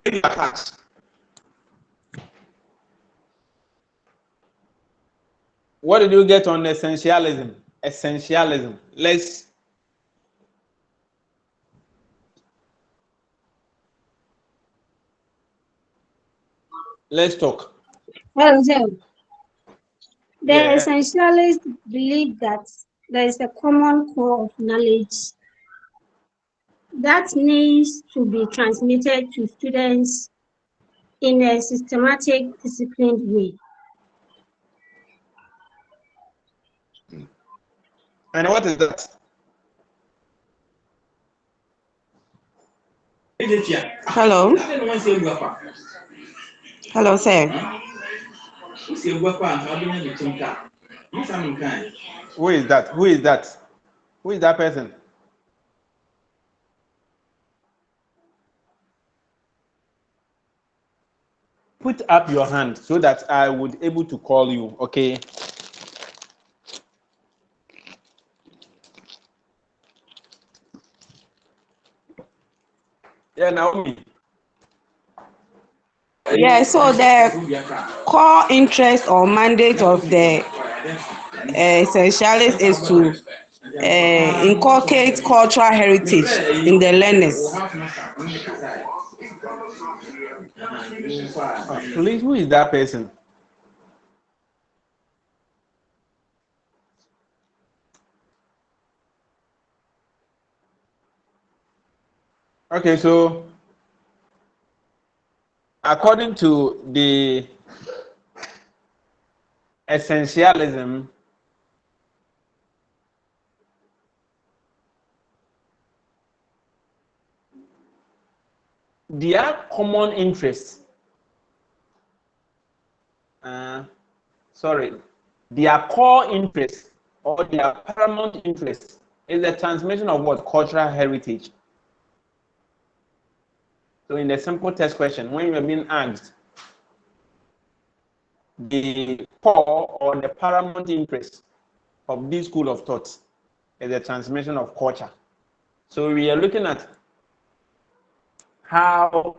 bring your cards. What did you get on essentialism? Essentialism. Let's talk.
Well, so the
Yeah.
essentialists believe that there is a common core of knowledge that needs to be transmitted to students in a systematic, disciplined way.
And what is that?
Hello. Hello, sir.
Who is that? Who is that? Who is that person? Put up your hand so that I would able to call you. Okay. Yeah, Naomi.
Yeah, so the core interest or mandate of the essentialist is to inculcate cultural heritage in the learners.
Please, who is that person? Okay, so according to the essentialism, their common interest, their core interest or their paramount interest is the transmission of what? Cultural heritage. So in the simple test question, when you are being asked the core or the paramount interest of this school of thought is the transmission of culture. So we are looking at how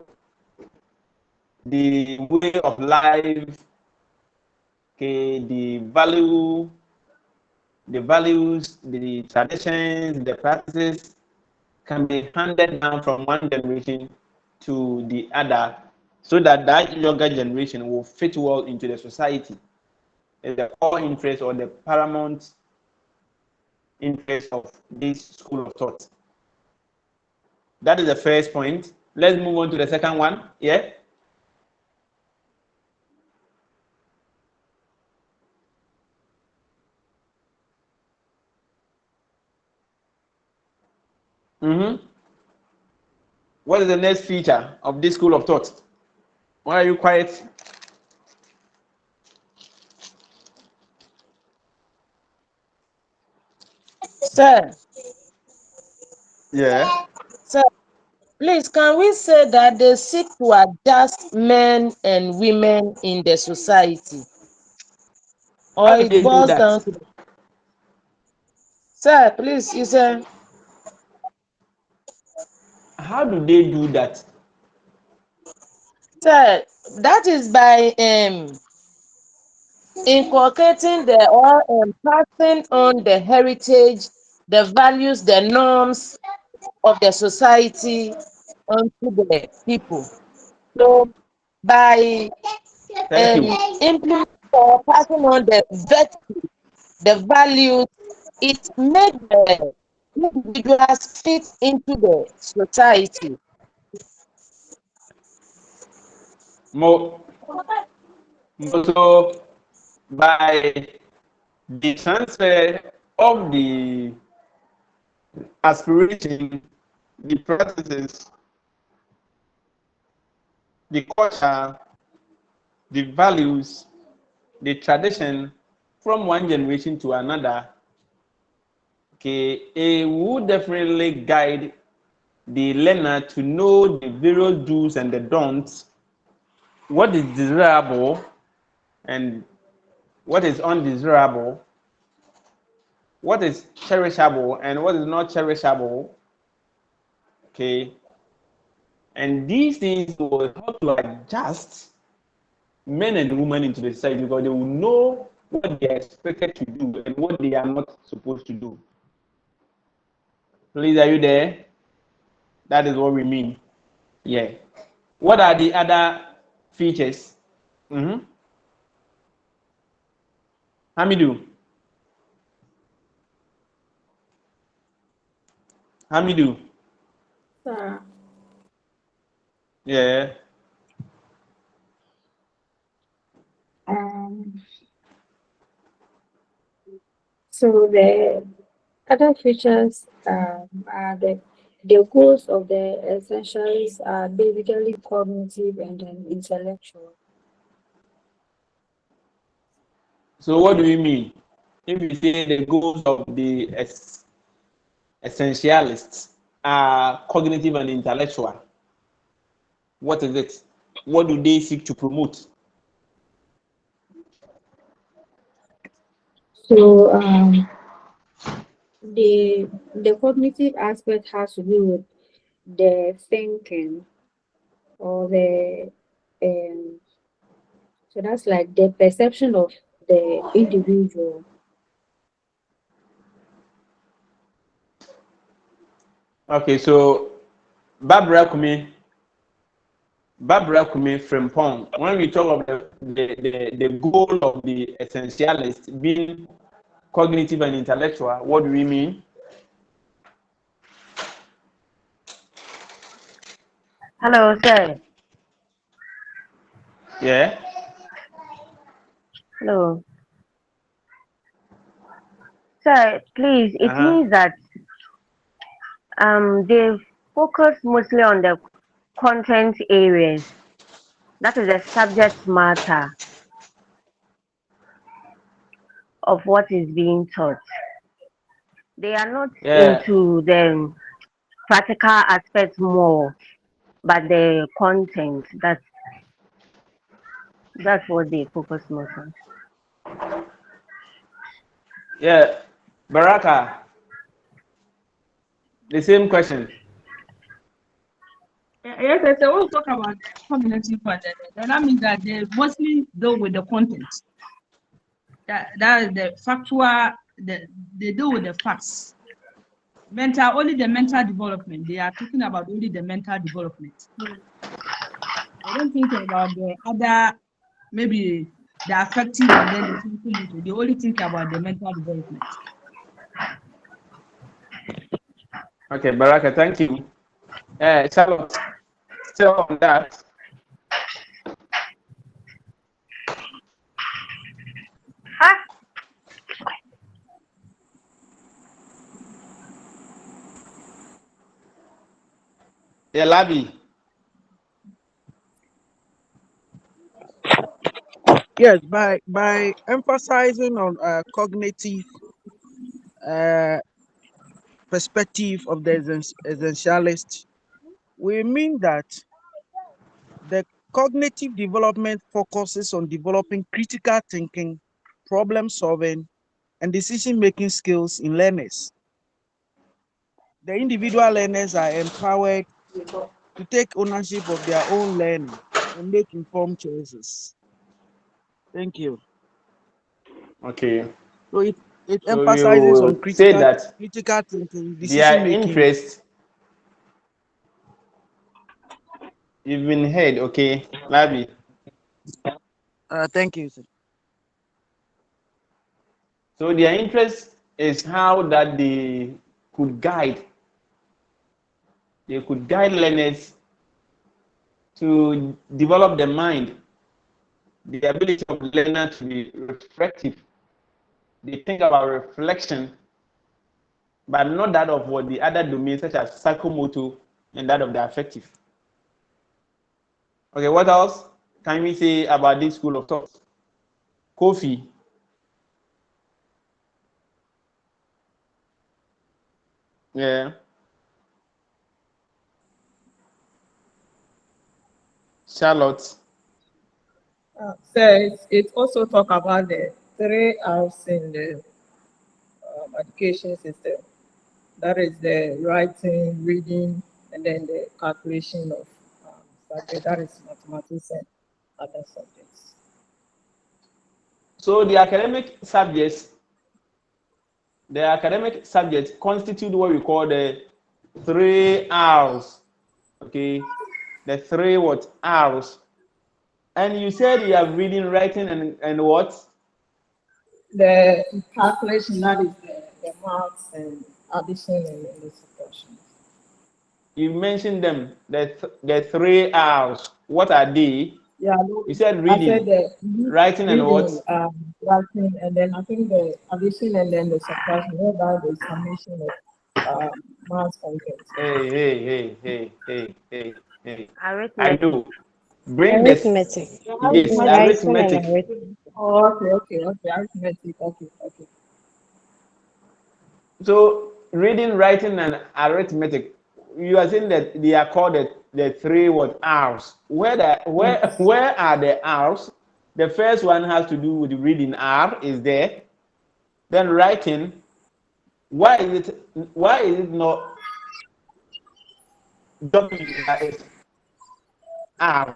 the way of life, okay, the values, the traditions, the practices can be handed down from one generation to the other so that that younger generation will fit well into the society. Is the core interest or the paramount interest of this school of thought. That is the first point. Let's move on to the second one. Yeah. What is the next feature of this school of thought? Why are you quiet?
Sir,
Yeah.
sir, Please, can we say that they seek to adjust men and women in the society?
How
Or
do
it
they do
boils
that?
down to, sir, please, you say,
How do they do that?
sir, that is by inculcating the or passing on the heritage, the values, the norms of the society onto the people. So by
Thank you.
implementing or passing on the virtue, the values, it makes the individuals fit into the society.
More, so by the transfer of the aspiration, the practices, the culture, the values, the tradition from one generation to another, okay, it would definitely guide the learner to know the various do's and the don'ts, what is desirable and what is undesirable, what is cherishable and what is not cherishable, okay, and these things will help to adjust men and women into the society because they will know what they are expected to do and what they are not supposed to do. Please, are you there? That is what we mean. Yeah. What are the other features? Hamidu. Hamidu.
Sir.
Yeah.
Um, so the other features are the goals of the essentials are basically cognitive and then intellectual.
So what do we mean? If we say the goals of the essentialists are cognitive and intellectual, what is it? What do they seek to promote?
So the cognitive aspect has to do with the thinking or the so that's like the perception of the individual.
Okay, so Barbara Kumi Frimpong, when we talk of the goal of the essentialist being cognitive and intellectual, what do we mean?
Hello, sir.
Yeah.
Hello. Sir, please, it means that they focus mostly on the content areas. That is the subject matter of what is being taught. They are not
Yeah.
into the practical aspects more, but the content. That's what they focus most on.
Yeah. Baraka, the same question.
Yes, I say, when we talk about cognitive content, then that means that they mostly deal with the content. That is the factual, they deal with the facts. Only the mental development. They are talking about only the mental development. I don't think about the other, maybe the affective and then the sensitive. They only think about the mental development.
Okay, Baraka, thank you. Charlotte, still on that. Yeah, Labi.
Yes, by emphasizing on cognitive uh, perspective of the essentialist, we mean that the cognitive development focuses on developing critical thinking, problem solving, and decision-making skills in learners. The individual learners are empowered to take ownership of their own learning and make informed choices. Thank you.
Okay.
So it
So we
emphasizes on
will say that
critical thinking,
their
decision-making.
interest, you've been heard, okay, Labi.
Thank you, sir.
So their interest is how that could guide, they could guide learners to develop the mind, the ability of the learner to be reflective. They think about reflection, but not that of what the other domains such as psychomotor and that of the affective. Okay, what else can we say about this school of thought? Kofi. Yeah. Charlotte.
So it also talk about the 3 R's in the education system. That is the writing, reading, and then the calculation of subject. That is mathematics and other subjects.
So the academic subjects constitute what we call the 3 R's. Okay, the three what R's. And you said you have reading, writing, and what?
The calculation, that is the maths and addition and the subtraction.
You mentioned them, the 3 R's. What are they?
Yeah,
You said
I said
reading,
the
writing, and what?
writing, and then I think the addition and then the subtraction, whereby the summation of maths content.
Hey. I
Arithmetic.
know. Bring this.
Arithmetic.
Yes,
Writing and
arithmetic.
arithmetic.
Oh, okay, arithmetic, okay.
So reading, writing, and arithmetic, you are saying that they are called the three what R's. Where are the R's? The first one has to do with reading. R is there. Then writing. Why is it not W that is R?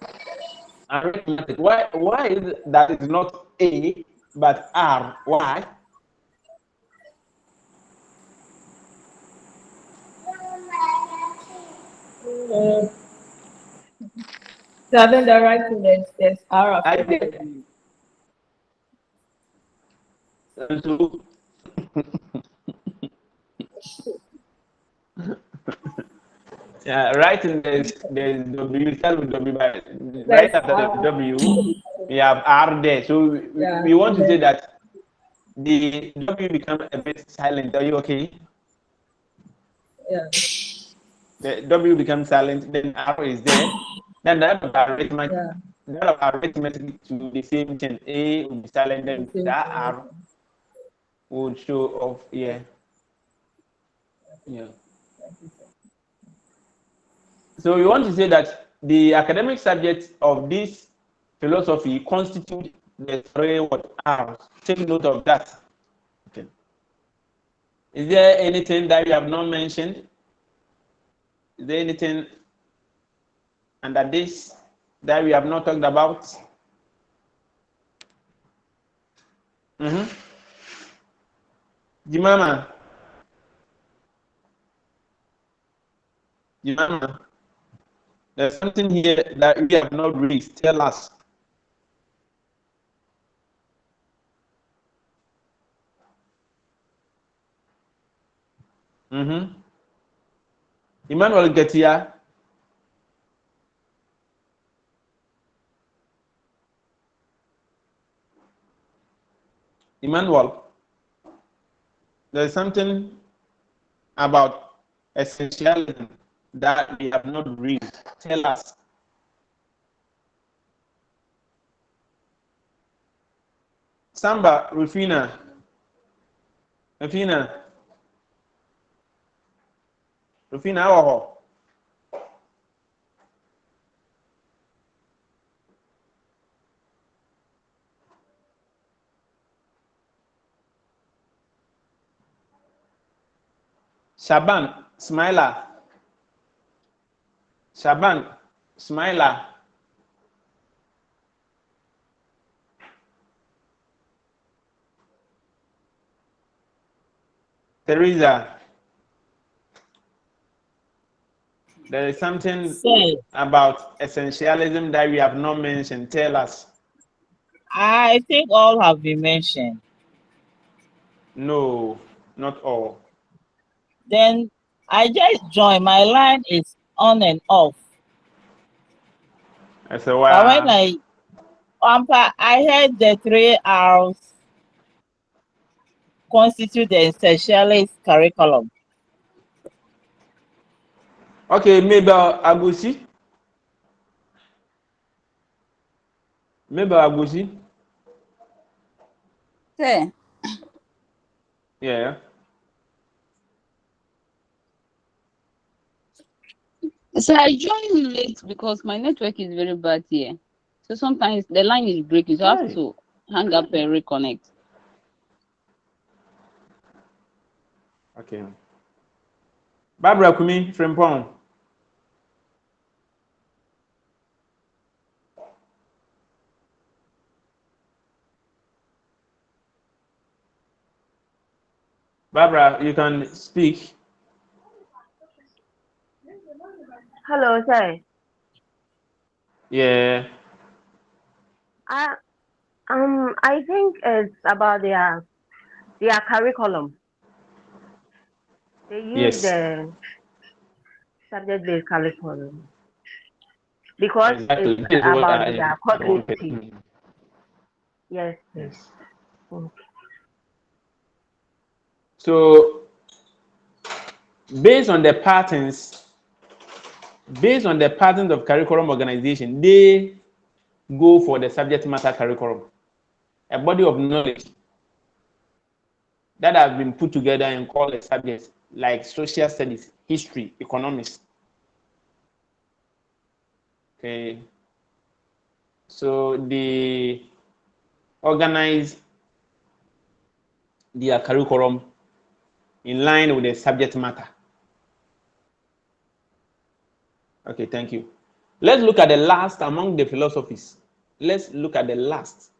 Arithmetic. Why is it that is not A but R? Why?
So I think the writing there's R after W.
So yeah, writing there's W, start with W, but right after the W, we have R there. So we want to say that the W become a bit silent. Are you okay?
Yeah.
The W becomes silent, then R is there. Then that of arithmetic to the same thing. A will be silent, then that R would show off. Yeah. So we want to say that the academic subjects of this philosophy constitute the three what R's. Take note of that. Okay. Is there anything that you have not mentioned? Is there anything under this that we have not talked about? Jimama, there's something here that we have not raised. Tell us. Emmanuel Getia. Emmanuel, there's something about essentialism that we have not raised. Tell us. Samba, Rufina. Rufina, how? Shaban, Smiler. Shaban, Smiler. Teresa, there is something
Say,
about essentialism that we have not mentioned. Tell us.
I think all have been mentioned.
No, not all.
Then I just joined. My line is on and off.
I said,
But when
wow.
I heard the 3 R's constitute the essentialist curriculum.
Okay, Mabel Agusi. Mabel Agusi.
Say,
Yeah.
so I joined late because my network is very bad here. So sometimes the line is breaking, so I have
Hey.
to hang up and reconnect.
Okay. Barbara Kumi Frimpong. Barbara, you can speak.
Hello, sir.
Yeah.
I I think it's about their curriculum. They use
Yes.
the subject-based curriculum because
Exactly.
it's
That is what
about
I
their
wanted.
cognitive. Yes, yes.
Yes.
Mm.
So based on the patterns, of curriculum organization, they go for the subject matter curriculum, a body of knowledge that have been put together and called a subject like social studies, history, economics. Okay. So they organize their curriculum in line with the subject matter. Okay, thank you. Let's look at the last among the philosophies. Let's look at the last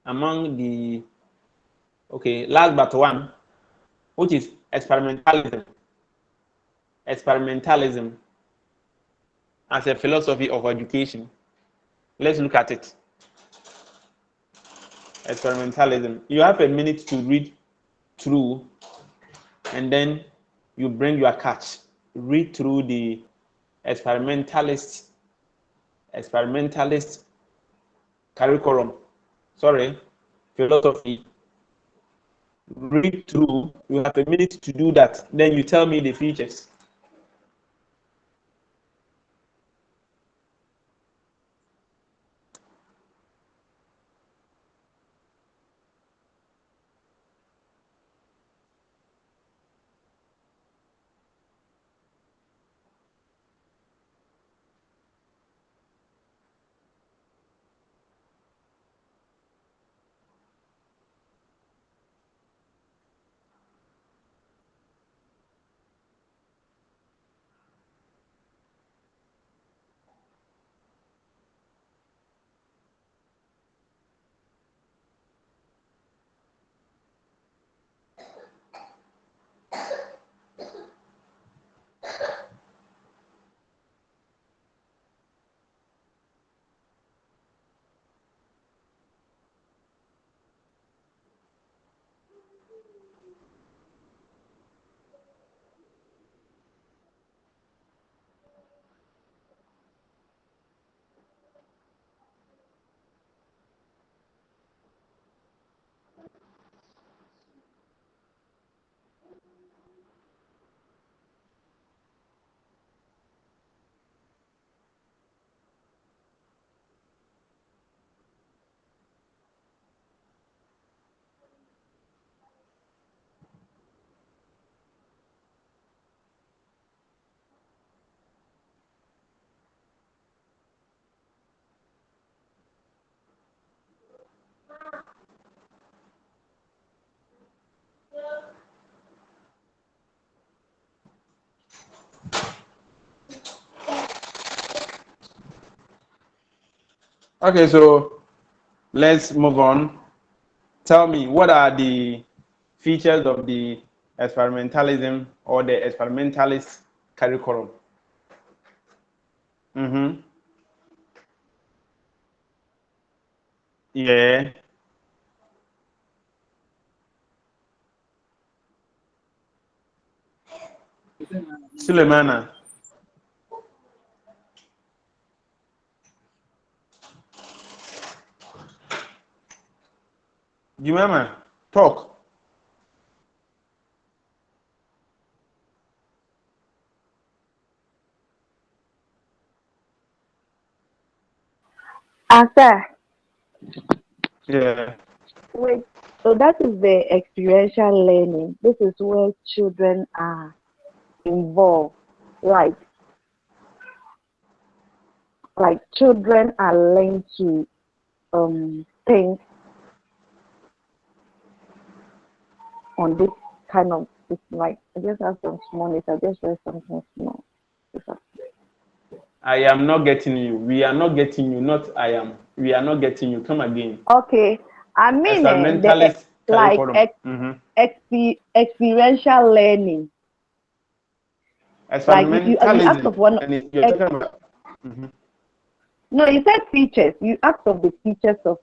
among the, okay, last but one, which is experimentalism. Experimentalism as a philosophy of education. Let's look at it. Experimentalism. You have a minute to read through, and then you bring your catch. Read through the experimentalist curriculum. Sorry, philosophy. Read through. You have a minute to do that. Then you tell me the features. Okay, so let's move on. Tell me, what are the features of the experimentalism or the experimentalist curriculum? Mm-hmm. Yeah. Sulemana, Jumama, talk.
Sir,
Yeah.
wait. So that is the experiential learning. This is where children are involved. Like children are learned to think on this kind of it's like I just have some small I just read something small.
I am not getting you. We are not getting you. Not I am. We are not getting you. Come again.
Okay. I mean
Experimentalist
like
curriculum. Mm-hmm.
experiential learning. Like you ask
Experimentalism.
of one
And you're talking about. Mm-hmm.
no, you said teachers. You ask of the teachers of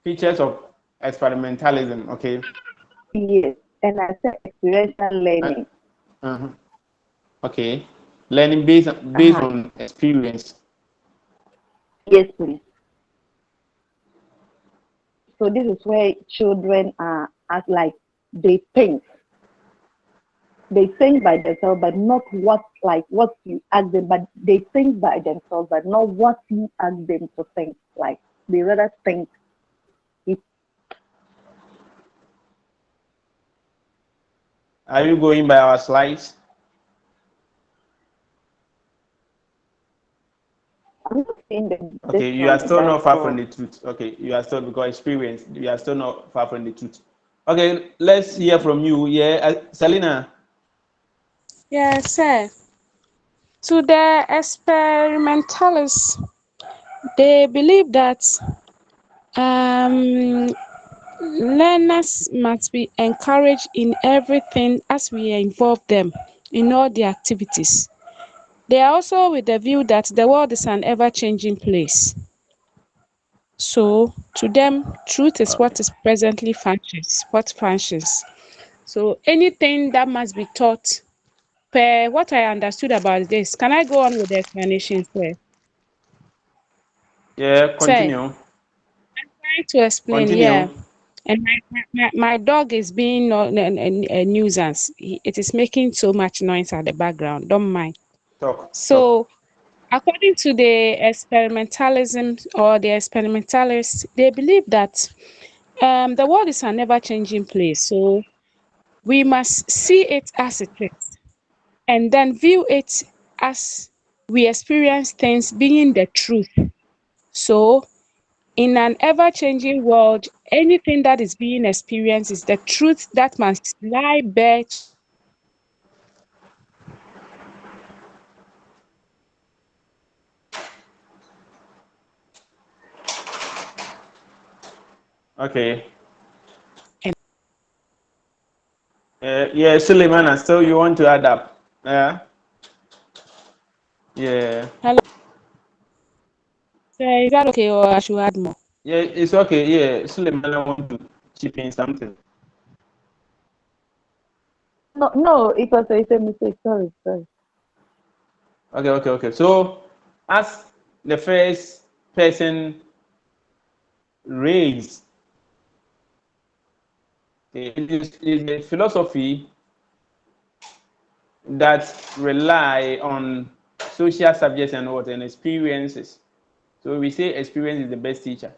Features of experimentalism. Okay.
yes, and I said experiential learning.
Uh-huh. Okay. Learning based
Uh-huh.
on experience.
Yes, please. So this is where children are at like they think. They think by themselves, but not what you ask them, but they think by themselves, but not what you ask them to think. Like they rather think it.
Are you going by our slides?
I'm not saying that this
Okay, you are
one
still
that's
not far from
wrong.
the truth. Okay, you are still because experience. You are still not far from the truth. Okay, let's hear from you. Yeah, Selena.
Yes, sir. To the experimentalists, they believe that um, learners must be encouraged in everything as we involve them in all the activities. They are also with the view that the world is an ever-changing place. So, to them, truth is what is presently functions, what functions. So, anything that must be taught per what I understood about this. Can I go on with the explanation, sir?
Yeah,
Sir,
continue.
trying to explain, yeah.
Continue.
And my dog is being a nuisance. It is making so much noise at the background. Don't mind.
Talk.
So, according to the experimentalism or the experimentalists, they believe that the world is an ever-changing place. So, we must see it as it is and then view it as we experience things being the truth. So, in an ever changing world, anything that is being experienced is the truth that must lie bare.
Okay. Yeah, Suleiman, still you want to add up? Yeah. Yeah.
Hello, sir, is that okay or I should add more?
Yeah, it's okay. Yeah, Suleiman, I want to chip in something.
No, it's a mistake. Sorry.
Okay. So, as the first person raised, it is a philosophy that rely on social subjects and what and experiences. So we say experience is the best teacher.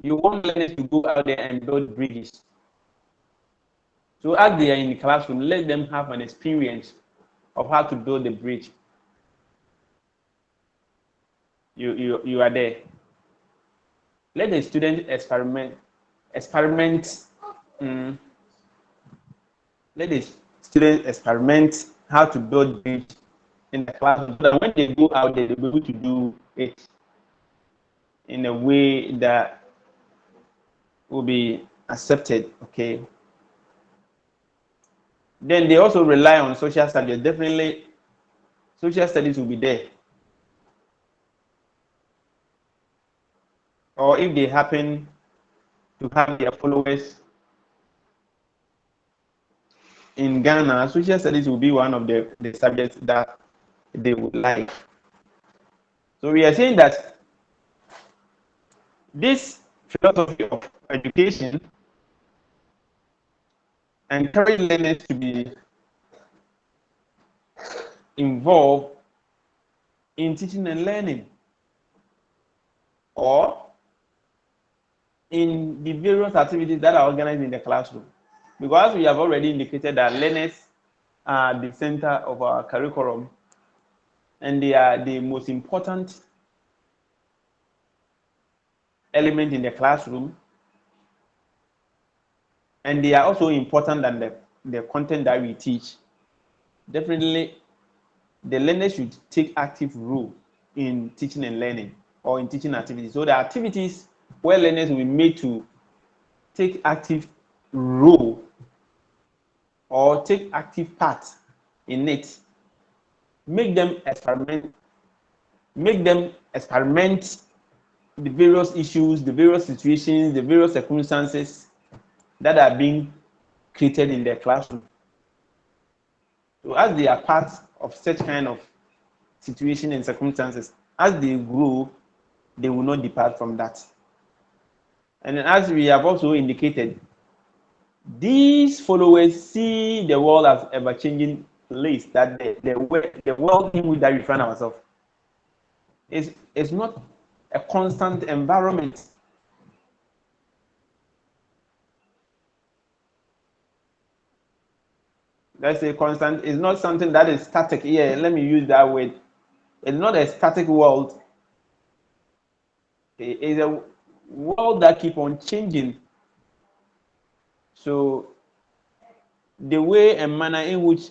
You want learners to go out there and build bridges. So as they are in the classroom, let them have an experience of how to build the bridge. You are there. Let the students experiment. Um, let the students experiment how to build bridge in the classroom, so that when they go out there, they'll be able to do it in a way that will be accepted. Okay. Then they also rely on social studies. Definitely, social studies will be there. Or if they happen to have their followers in Ghana, social studies will be one of the subjects that they would like. So we are saying that this philosophy of education encourage learners to be involved in teaching and learning, or in the various activities that are organized in the classroom. Because we have already indicated that learners are the center of our curriculum, and they are the most important element in the classroom, and they are also important than the content that we teach. Definitely, the learners should take active role in teaching and learning, or in teaching activities. So the activities where learners will be made to take active role or take active part in it, make them experiment the various issues, the various situations, the various circumstances that are being created in their classroom. So as they are part of such kind of situation and circumstances, as they grow, they will not depart from that. And as we have also indicated, these followers see the world as ever-changing place, that the world in which we find ourselves is not a constant environment. Let's say constant is not something that is static. Yeah, let me use that word. It's not a static world. It is a world that keeps on changing. So the way and manner in which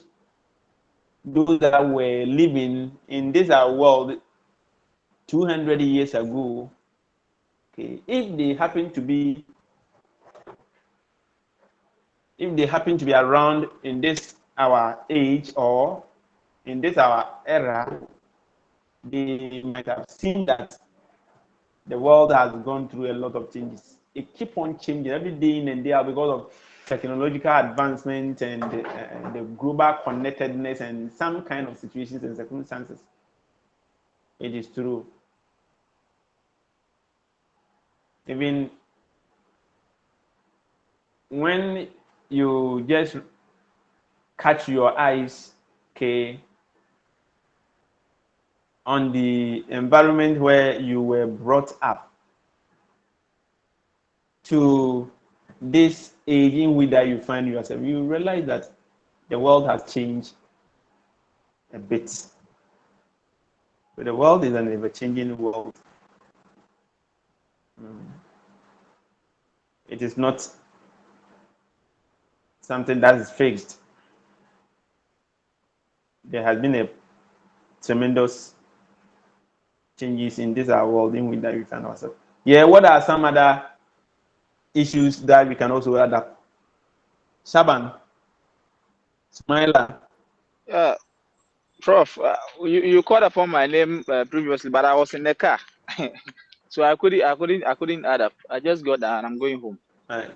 those that were living in this world 200 years ago, okay, if they happen to be around in this our age or in this our era, they might have seen that the world has gone through a lot of changes. It keeps on changing every day in and day out because of technological advancement and the global connectedness and some kind of situations and circumstances. It is true. Even when you just catch your eyes, okay, on the environment where you were brought up to this age in which that you find yourself, you realize that the world has changed a bit. But the world is an ever-changing world. It is not something that is fixed. There has been a tremendous changes in this our world in which that we find ourselves. Yeah, what are some other issues that we can also add up? Shaban, Smiler.
Yeah, Prof, you called upon my name previously, but I was in the car, so I couldn't add up. I just got down. I'm going home.
Right.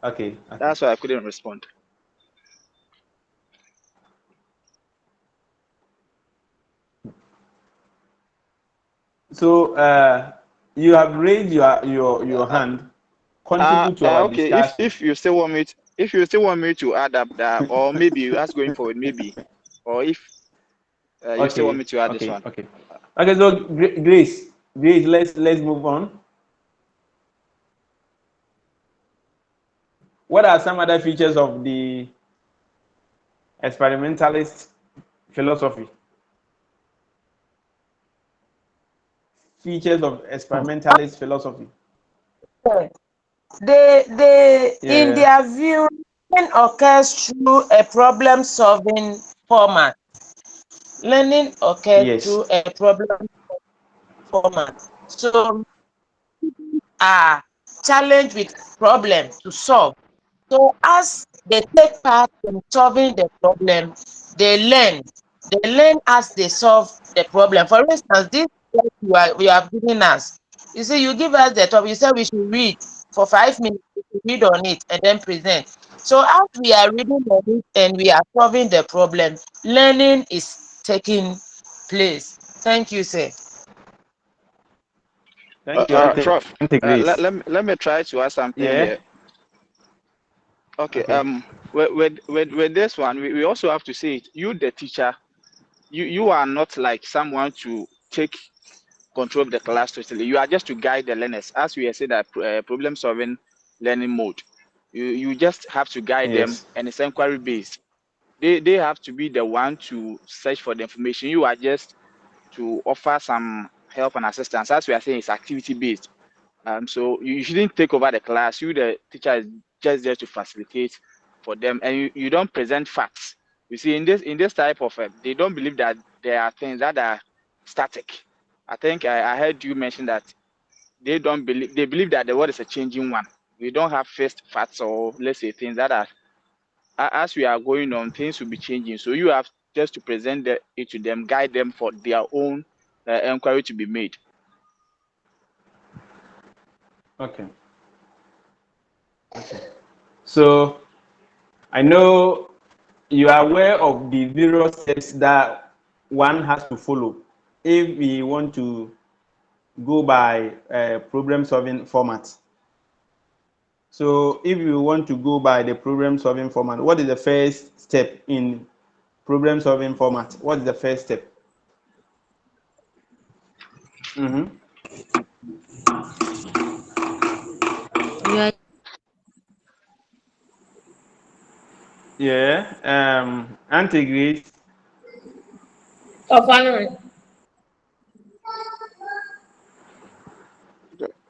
Okay.
That's why I couldn't respond.
So you have raised your hand. Contribute to our
Okay.
discussion.
If you still want me to add up that, or maybe us going forward, maybe, or if you still want me to add this one.
Okay. So Grace, let's move on. What are some other features of the experimentalist philosophy? Features of experimentalist philosophy.
They in their view, learning occurs through a problem-solving format. Learning occurs
Yes.
through a problem format. So are challenged with problems to solve. So as they take part in solving the problem, they learn. They learn as they solve the problem. For instance, this you have given us. You see, you give us the topic. You said we should read for 5 minutes. We should read on it and then present. So as we are reading on it and we are solving the problem, learning is taking place. Thank you, sir.
Thank you, Auntie,
Prof,
Auntie Grace.
let me try to add something
Yeah.
here. Okay.
Okay.
With this one, we also have to say it. You, the teacher, you are not like someone to take control of the class totally. You are just to guide the learners, as we have said that problem solving learning mode. You just have to guide them,
Yes.
and it's inquiry based. They have to be the one to search for the information. You are just to offer some help and assistance. As we are saying, it's activity based. So you shouldn't take over the class. You, the teacher, is just there to facilitate for them, and you don't present facts. You see, in this type of they don't believe that there are things that are static. I think I heard you mention that they believe that the world is a changing one. We don't have fixed facts, or let's say things that are as we are going on, things will be changing. So you have just to present it to them, guide them for their own inquiry to be made.
Okay. Okay. So I know you are aware of the various steps that one has to follow if we want to go by problem solving format. So if you want to go by the problem solving format, what is the first step in problem solving format? What is the first step? Mm-hmm.
Yeah.
Yeah. Auntie Grace.
Oh, fine.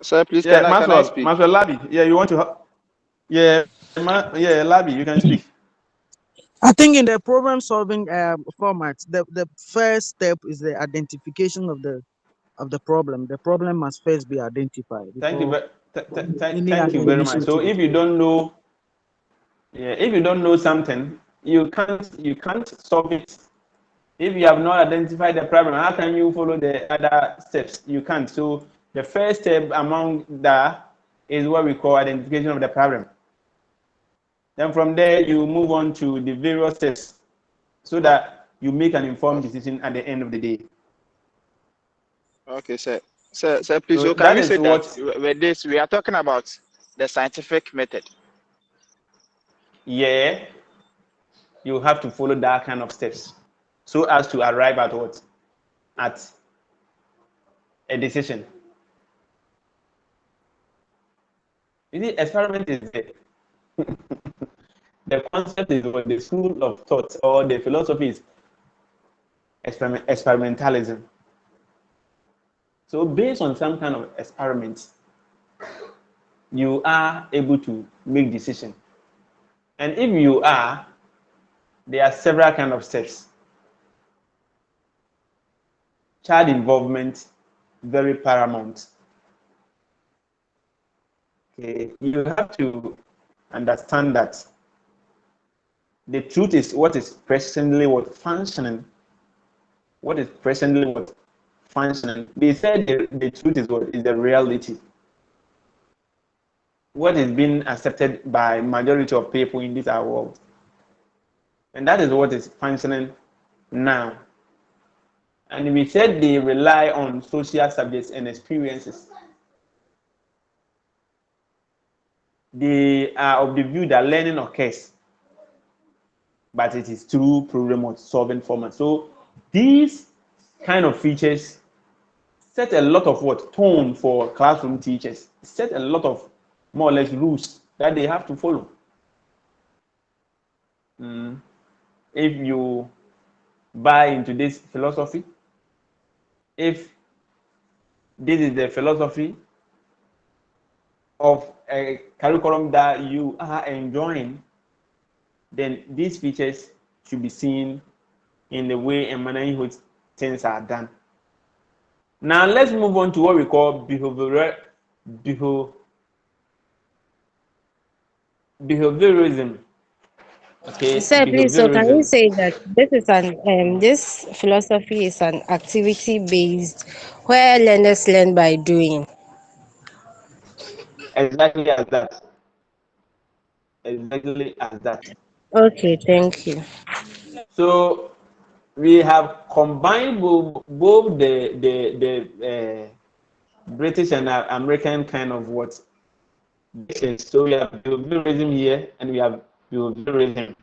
Sir, please,
Yeah,
can I
Maxwell.
speak?
Maxwell Labi. Yeah, you want to? Yeah, yeah, Labi, you can speak.
I think in the problem solving format, the first step is the identification of the problem. The problem must first be identified
Thank you,
before any
thank
other
you very much. So
initiative is
if you
taken.
don't know, yeah, if you don't know something, you can't solve it. If you have not identified the problem, how can you follow the other steps? You can't. So the first step among that is what we call identification of the problem. Then from there, you move on to the various steps so that you make an informed decision at the end of the day.
Okay, sir. Sir, please.
So
So can
that
we
is
say that
what,
with this we are talking about the scientific method?
yeah, you have to follow that kind of steps so as to arrive at what? At a decision. You see, experiment is there. The concept is what the school of thought or the philosophy is experimentalism. So based on some kind of experiment, you are able to make decision. And if you are, there are several kind of steps. Child involvement, very paramount. Okay, you have to understand that the truth is what is presently what functioning. What is presently what functioning. They said the truth is what is the reality. What is being accepted by majority of people in this our world. And that is what is functioning now. And we said they rely on social subjects and experiences. They are of the view that learning occurs, but it is through problem solving format. So these kind of features set a lot of what tone for classroom teachers, set a lot of more or less rules that they have to follow. If you buy into this philosophy, if this is the philosophy of a curriculum that you are enjoying, then these features should be seen in the way and manner in which things are done. Now let's move on to what we call behaviorism. Okay,
Sir, please, so can you
behaviorism.
say that this philosophy is an activity based where learners learn by doing?
Exactly as that. Exactly as that.
Okay, thank you.
So we have combined both the British and American kind of what. So we have behaviorism here, and we have behaviorism,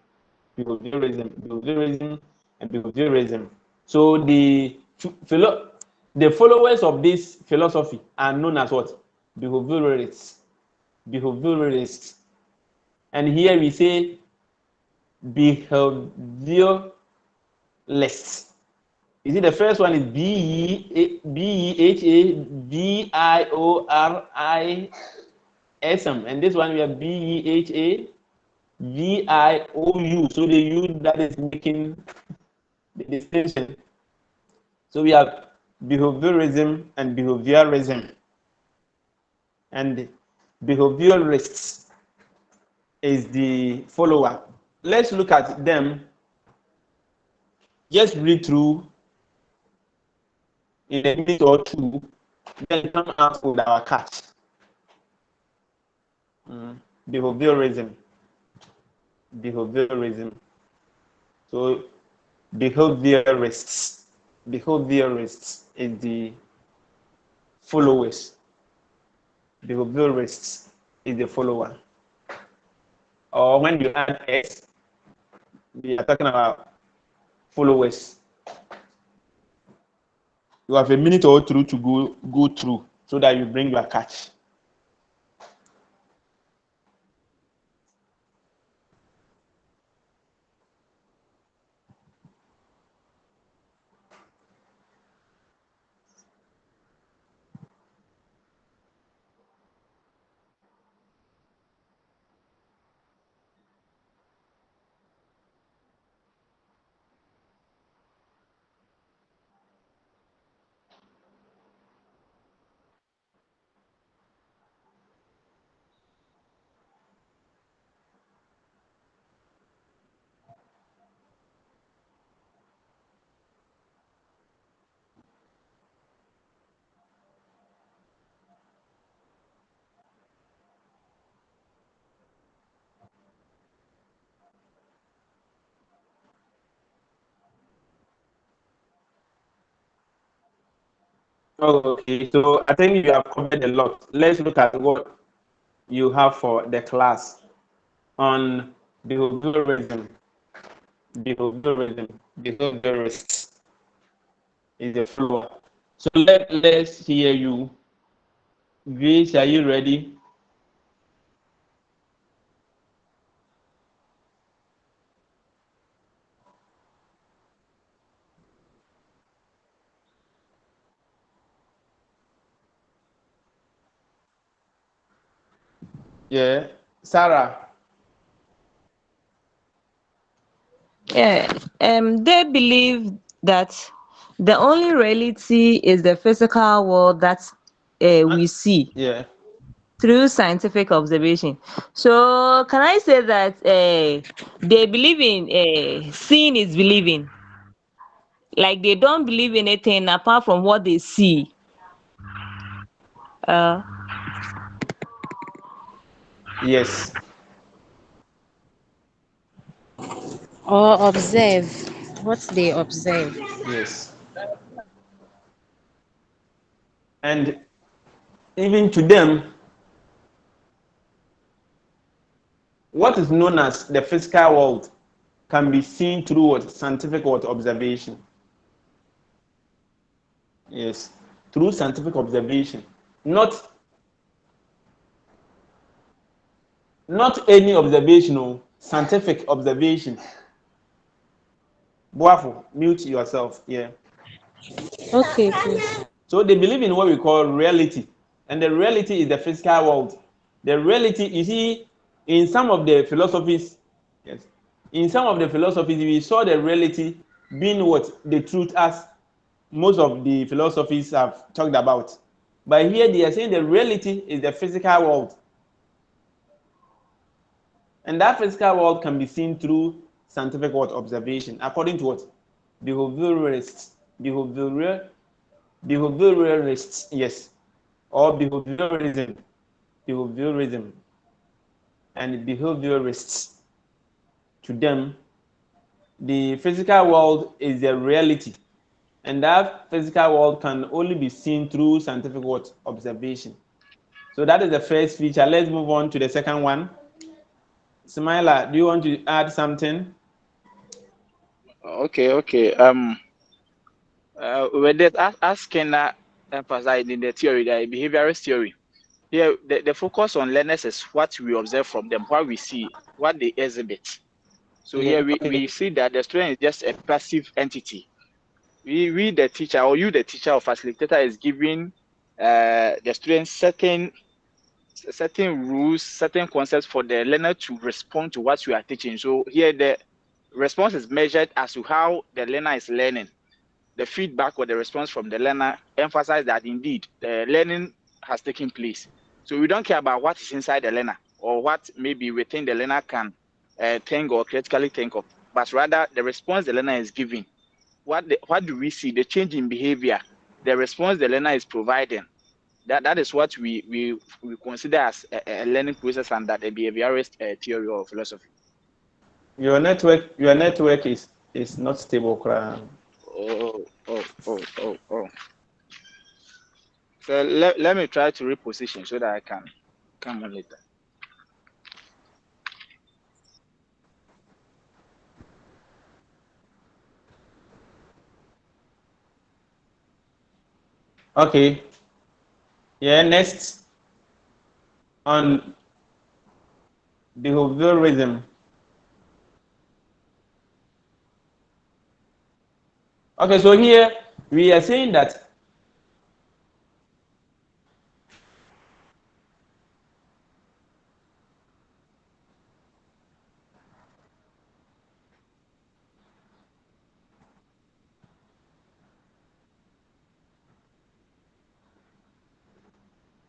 and behaviorism. So the followers of this philosophy are known as what? Behaviorists. Behaviorists. And here we say behavioralists. You see, the first one is Behavorism, and this one we have Behaviou. So the U that is making the distinction. So we have behaviorism and behaviorism, and behaviorists is the follower. Let's look at them. Just read through in a minute or two, then come out with our catch. Behaviorism. Behaviorism. So behaviorists. Behaviorists is the followers. Behaviorists is the follower. Or when you add S, we are talking about followers. You have a minute or two to go through so that you bring your catch. Okay, so I think you have covered a lot. Let's look at what you have for the class on behaviorism. Behaviorists is the floor. So let's hear you. Grace, are you ready? Yeah. Sarah.
Yeah, they believe that the only reality is the physical world that we see
Yeah.
through scientific observation. So, can I say that they believe in seeing is believing? Like they don't believe anything apart from what they see. Uh,
Yes.
Or observe what they observe.
Yes. And even to them, what is known as the physical world can be seen through what scientific what observation. Yes, through scientific observation, not any observational, scientific observation. Boafo, mute yourself. Yeah.
Okay, please.
So they believe in what we call reality, and the reality is the physical world. The reality, you see, in some of the philosophies, yes, in some of the philosophies, we saw the reality being what the truth, as most of the philosophies have talked about. But here they are saying the reality is the physical world. And that physical world can be seen through scientific what observation, according to what behaviorists, behaviorists, yes, or behaviorism, and behaviorists. To them, the physical world is the reality, and that physical world can only be seen through scientific what observation. So that is the first feature. Let's move on to the second one. Smiler, do you want to add something?
Okay. With that, as Kenna emphasized in the theory, the behaviorist theory, here the focus on learners is what we observe from them, what we see, what they exhibit. So
Yeah,
here we see that the student is just a passive entity. We the teacher, or you the teacher or facilitator, is giving the student certain rules, certain concepts for the learner to respond to what you are teaching. So here the response is measured as to how the learner is learning. The feedback or the response from the learner emphasize that indeed the learning has taken place. So we don't care about what is inside the learner or what maybe we think the learner can think or critically think of, but rather the response the learner is giving. What do we see? The change in behavior, the response the learner is providing. That is what we consider as a learning process under the behaviorist theory or philosophy.
Your network is not stable.
Oh. So let me try to reposition so that I can come on later.
Okay. Yeah, next on behaviorism. Okay, so here we are saying that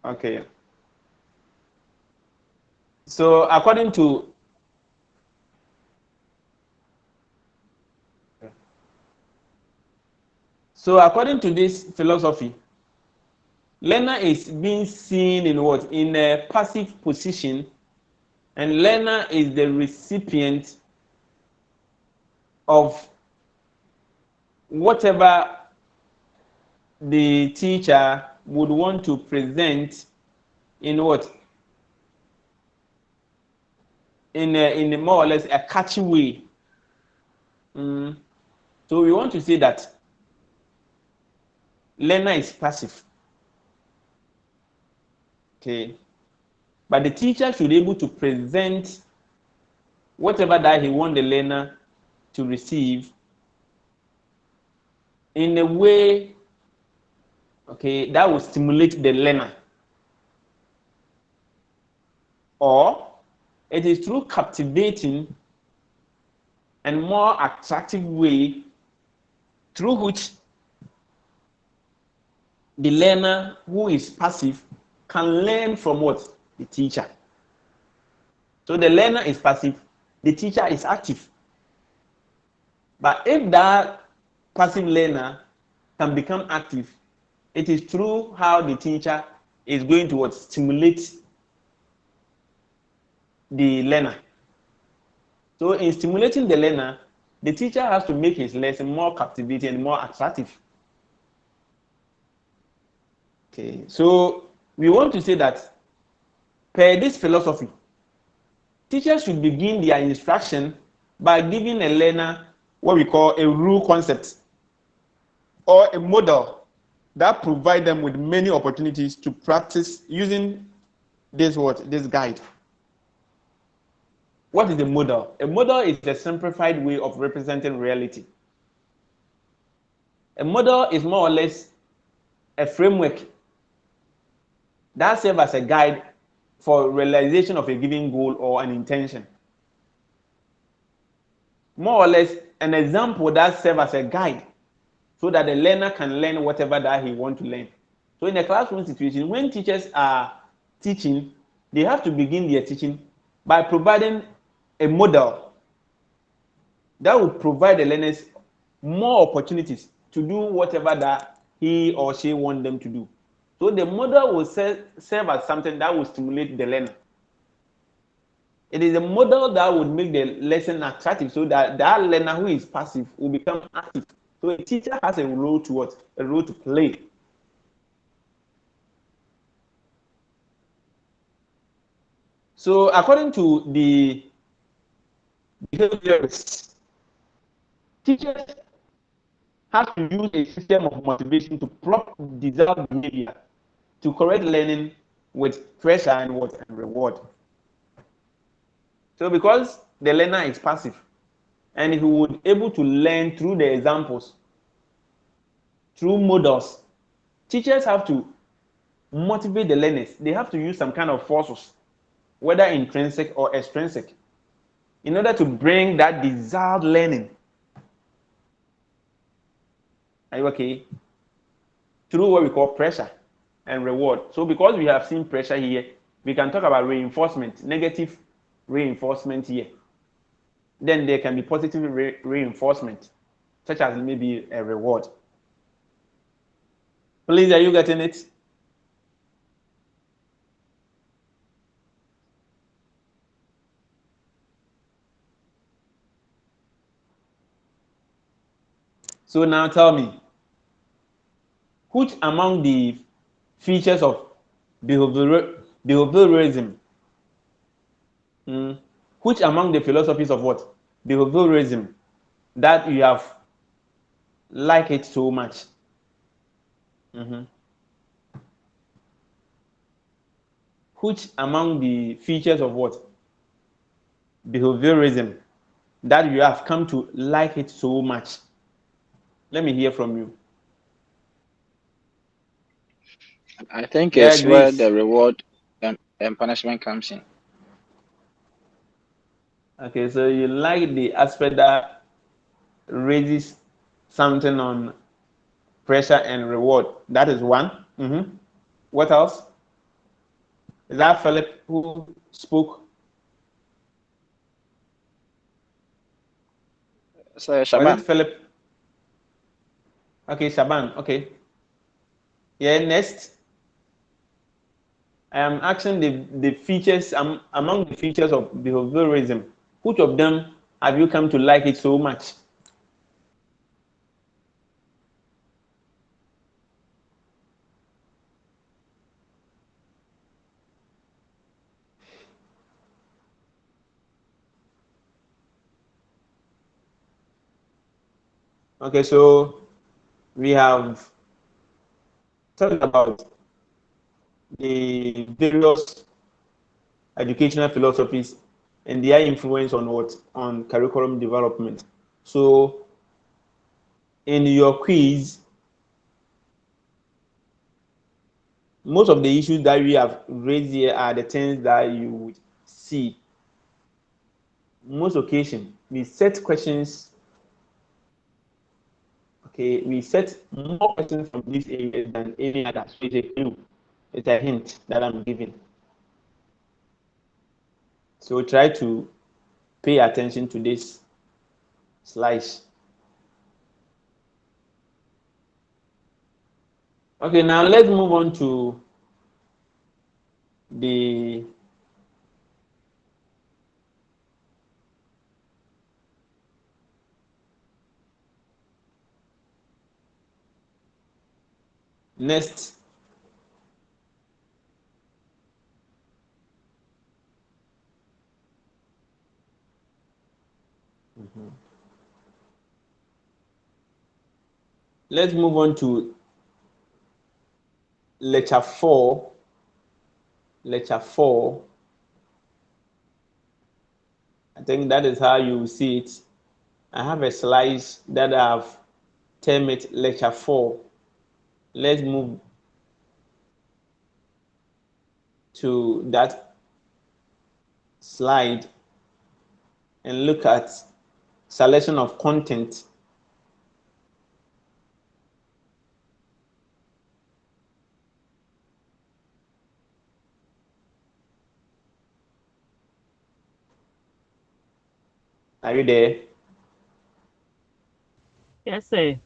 okay. So according to this philosophy, learner is being seen in what? In a passive position, and learner is the recipient of whatever the teacher would want to present in what? In a more or less a catchy way. So we want to say that learner is passive. Okay. But the teacher should be able to present whatever that he wants the learner to receive in a way, okay, that will stimulate the learner. Or it is through captivating and more attractive way through which the learner who is passive can learn from what? The teacher. So the learner is passive, the teacher is active. But if that passive learner can become active, it is through how the teacher is going to what? Stimulate the learner. So in stimulating the learner, the teacher has to make his lesson more captivating and more attractive. Okay, so we want to say that per this philosophy, teachers should begin their instruction by giving a learner what we call a rule concept or a model that provide them with many opportunities to practice using this guide. What is a model? A model is a simplified way of representing reality. A model is more or less a framework that serves as a guide for realization of a given goal or an intention. More or less, an example that serves as a guide so that the learner can learn whatever that he wants to learn. So in a classroom situation, when teachers are teaching, they have to begin their teaching by providing a model that will provide the learners more opportunities to do whatever that he or she wants them to do. So the model will serve as something that will stimulate the learner. It is a model that would make the lesson attractive so that that learner who is passive will become active. So a teacher has a role to what? A role to play. So according to the behaviorists, teachers have to use a system of motivation to prompt desired behavior to correct learning with pressure and what and reward. So because the learner is passive and he would able to learn through the examples, through models, teachers have to motivate the learners. They have to use some kind of forces, whether intrinsic or extrinsic, in order to bring that desired learning. Are you okay? Through what we call pressure and reward. So because we have seen pressure here, we can talk about reinforcement, negative reinforcement here. Then there can be positive reinforcement, such as maybe a reward. Please, are you getting it? So now tell me, which among the features of behaviorism, which among the philosophies of what? Behaviorism that you have liked it so much? Which among the features of what? Behaviorism that you have come to like it so much? Let me hear from you.
I think
Yeah,
it's where
Grace.
the reward and punishment comes in.
Okay, so you like the aspect that raises something on pressure and reward. That is one. What else? Is that Philip who spoke?
So
Was
Shaban.
it Philip? Okay, Shaban. Okay. Yeah, next. I am asking the features among the features of behaviorism. Which of them have you come to like it so much? Okay, so we have talked about the various educational philosophies and their influence on what? On curriculum development. So in your quiz, most of the issues that we have raised here are the things that you would see. Most occasion, we set questions. Okay, we set more questions from these areas than any other. So it's a clue. It's a hint that I'm giving. So try to pay attention to this slice. Okay, now let's move on to the next. Let's move on to lecture 4. Lecture 4. I think that is how you see it. I have a slice that I've termed it lecture 4. Let's move to that slide and look at selection of content. Are you there?
Yes, sir.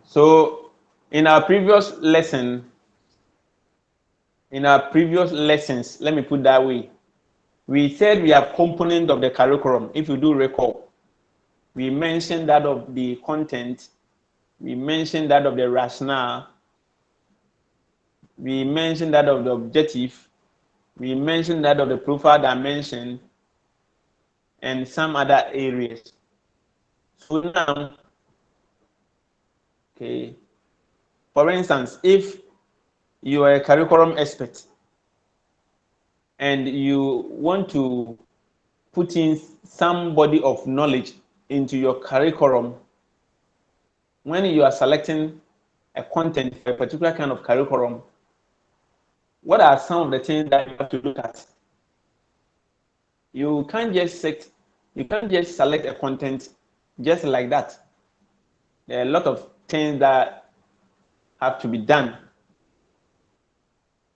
So in our previous lessons, let me put that way, we said we have component of the curriculum. If you do recall, we mentioned that of the content, we mentioned that of the rationale, we mentioned that of the objective, we mentioned that of the profile dimension, and some other areas. So now, okay, for instance, if you are a curriculum expert and you want to put in some body of knowledge into your curriculum, when you are selecting a content for a particular kind of curriculum, what are some of the things that you have to look at? You can't just select a content just like that. There are a lot of things that have to be done.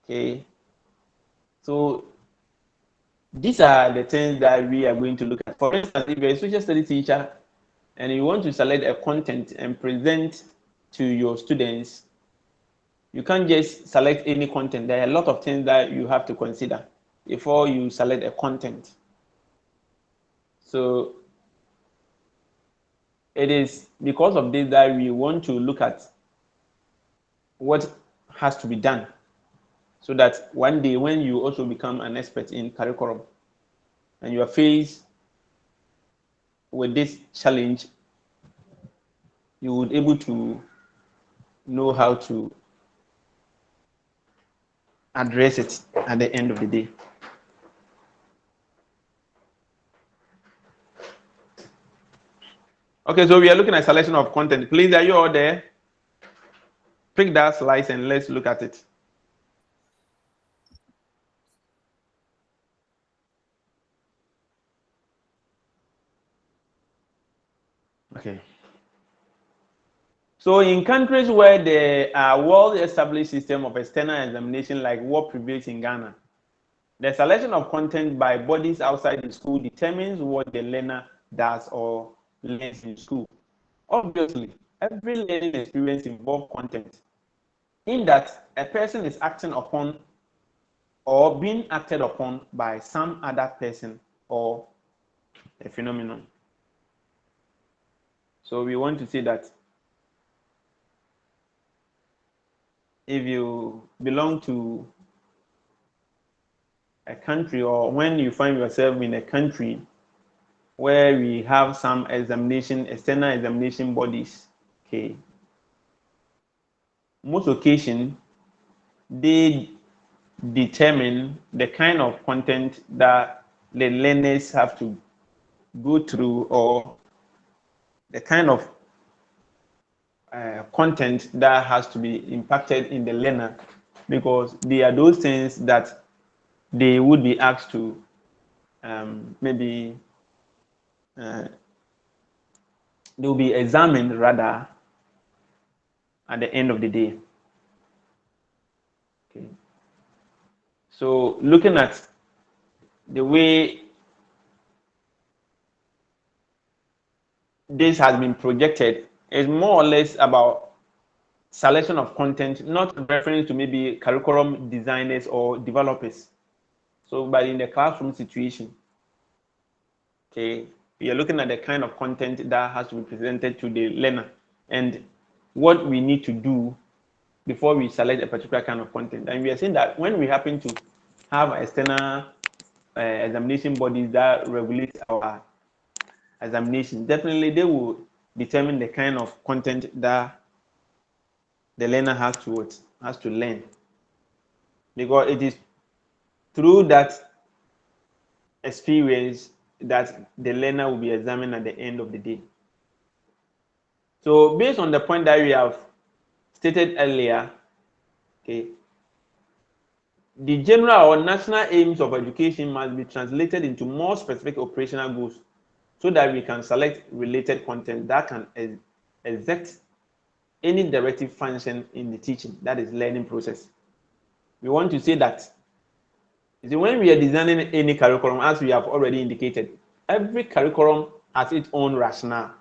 Okay. So these are the things that we are going to look at. For instance, if you're a social studies teacher and you want to select a content and present to your students, you can't just select any content. There are a lot of things that you have to consider before you select a content. So it is because of this that we want to look at what has to be done, so that one day when you also become an expert in curriculum and you are faced with this challenge, you would be able to know how to address it at the end of the day. Okay, so we are looking at selection of content. Please, are you all there? Pick that slice and let's look at it. Okay. So in countries where there are well-established system of external examination like what prevails in Ghana, the selection of content by bodies outside the school determines what the learner does or learns in school. Obviously, every learning experience involves content, in that a person is acting upon or being acted upon by some other person or a phenomenon. So we want to say that if you belong to a country, or when you find yourself in a country where we have some external examination bodies, okay, most occasion they determine the kind of content that the learners have to go through, or the kind of content that has to be impacted in the learner, because they are those things that they would be asked to maybe they will be examined rather at the end of the day. Okay. So looking at the way this has been projected is more or less about selection of content, not referring to maybe curriculum designers or developers. So, but in the classroom situation, okay, we are looking at the kind of content that has to be presented to the learner and what we need to do before we select a particular kind of content. And we are saying that when we happen to have external examination bodies that regulate our examination, definitely they will determine the kind of content that the learner has to learn, because it is through that experience that the learner will be examined at the end of the day. So based on the point that we have stated earlier, okay, The general or national aims of education must be translated into more specific operational goals so that we can select related content that can exert any directive function in the teaching, that is learning process. We want to say that when we are designing any curriculum, as we have already indicated, every curriculum has its own rationale.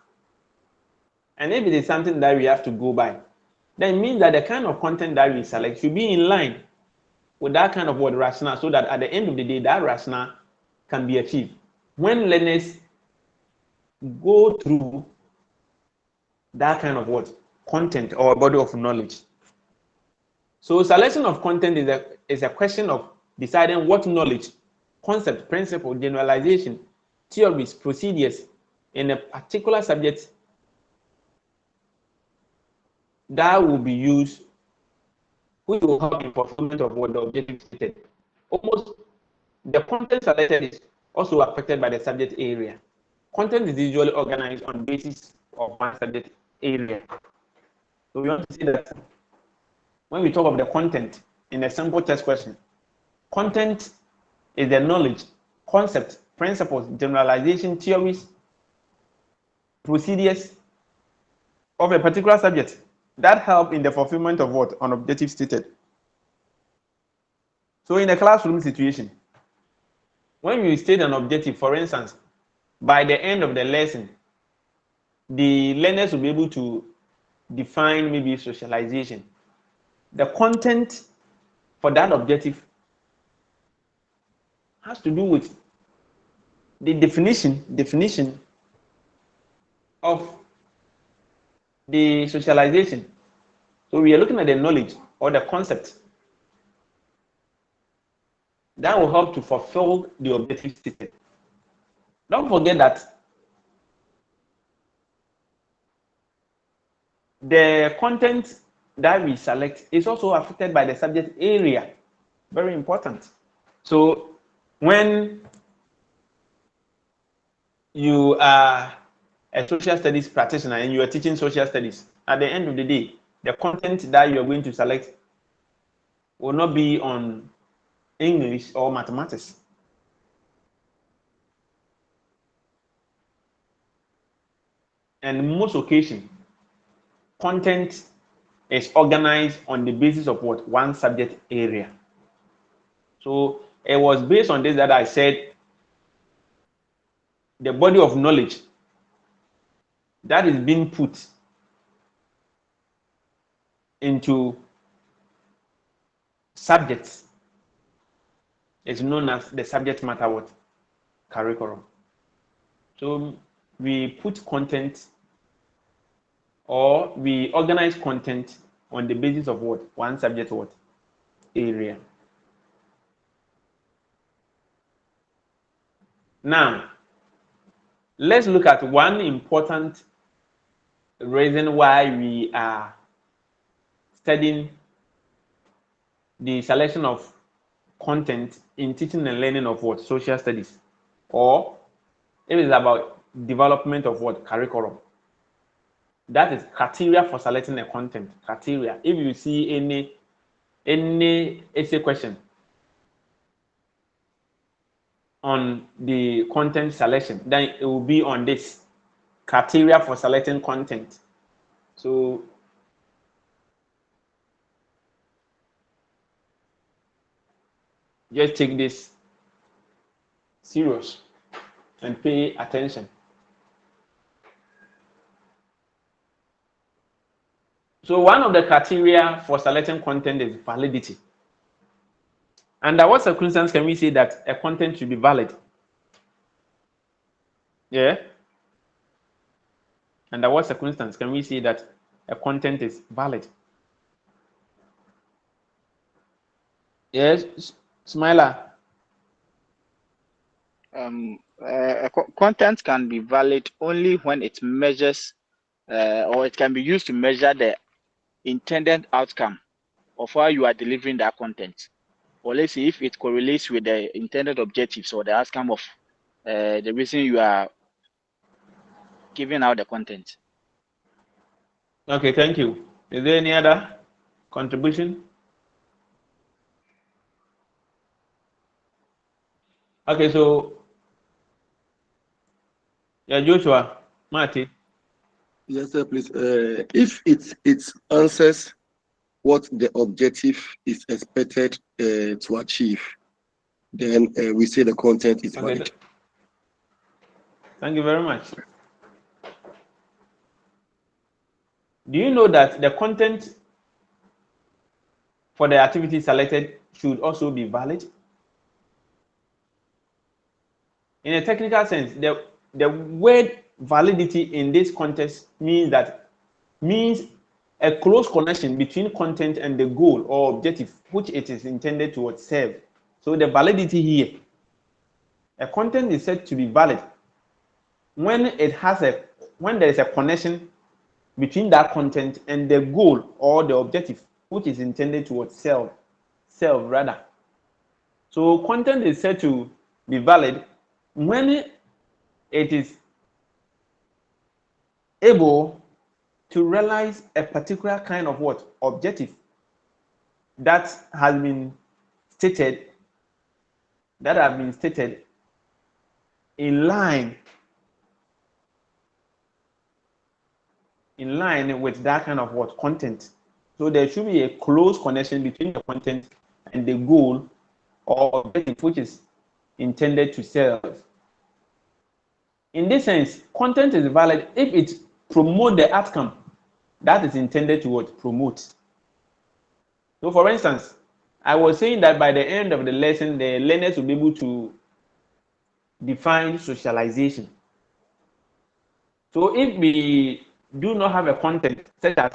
And if it is something that we have to go by, then it means that the kind of content that we select should be in line with that kind of rationale, so that at the end of the day, that rationale can be achieved. When learners go through that kind of content or body of knowledge. So selection of content is a question of deciding what knowledge, concept, principle, generalization, theories, procedures in a particular subject that will be used, which will help in fulfillment of what the objective stated. Almost the content selected is also affected by the subject area. Content is usually organized on the basis of one subject area. So we want to see that when we talk of the content in a simple test question, content is the knowledge, concept, principles, generalization, theories, procedures of a particular subject that help in the fulfillment of what an objective stated. So in a classroom situation, when you state an objective, for instance, by the end of the lesson, the learners will be able to define maybe socialization. The content for that objective has to do with the definition of the socialization. So we are looking at the knowledge or the concept that will help to fulfill the objective stated. Don't forget that the content that we select is also affected by the subject area. Very important. So when you are a social studies practitioner and you are teaching social studies, at the end of the day, the content that you are going to select will not be on English or mathematics. And most occasions, content is organized on the basis of what? One subject area. So it was based on this that I said the body of knowledge that is being put into subjects is known as the subject matter curriculum. So we put content or we organize content on the basis of what? One subject area. Now, let's look at one important reason why we are studying the selection of content in teaching and learning of social studies, or if it's about development of curriculum. That is criteria for selecting a content. Criteria. If you see any essay question on the content selection, then it will be on this criteria for selecting content. So just take this serious and pay attention. So one of the criteria for selecting content is validity. Under what circumstance can we say that a content should be valid? Yeah. Under what circumstance can we say that a content is valid? Yes, Smiler.
Content can be valid only when it measures or it can be used to measure the intended outcome of how you are delivering that content, or let's say if it correlates with the intended objectives or the outcome of the reason you are giving out the content.
Okay, thank you. Is there any other contribution? Okay, so yeah, Joshua, Marty.
Yes, sir, please. If it answers what the objective is expected to achieve, then we say the content is
Okay,
valid.
thank you very much. Do you know that the content for the activity selected should also be valid? In a technical sense, the word validity in this context means a close connection between content and the goal or objective which it is intended to serve. So the validity here, a content is said to be valid when there is a connection between that content and the goal or the objective which is intended to serve rather. So content is said to be valid when it is able to realize a particular kind of objective that has been stated in line with that kind of content. So there should be a close connection between the content and the goal or objective which is intended to serve. In this sense, content is valid if it promotes the outcome that is intended to promote. So for instance, I was saying that by the end of the lesson, the learners will be able to define socialization. So if we do not have a content such as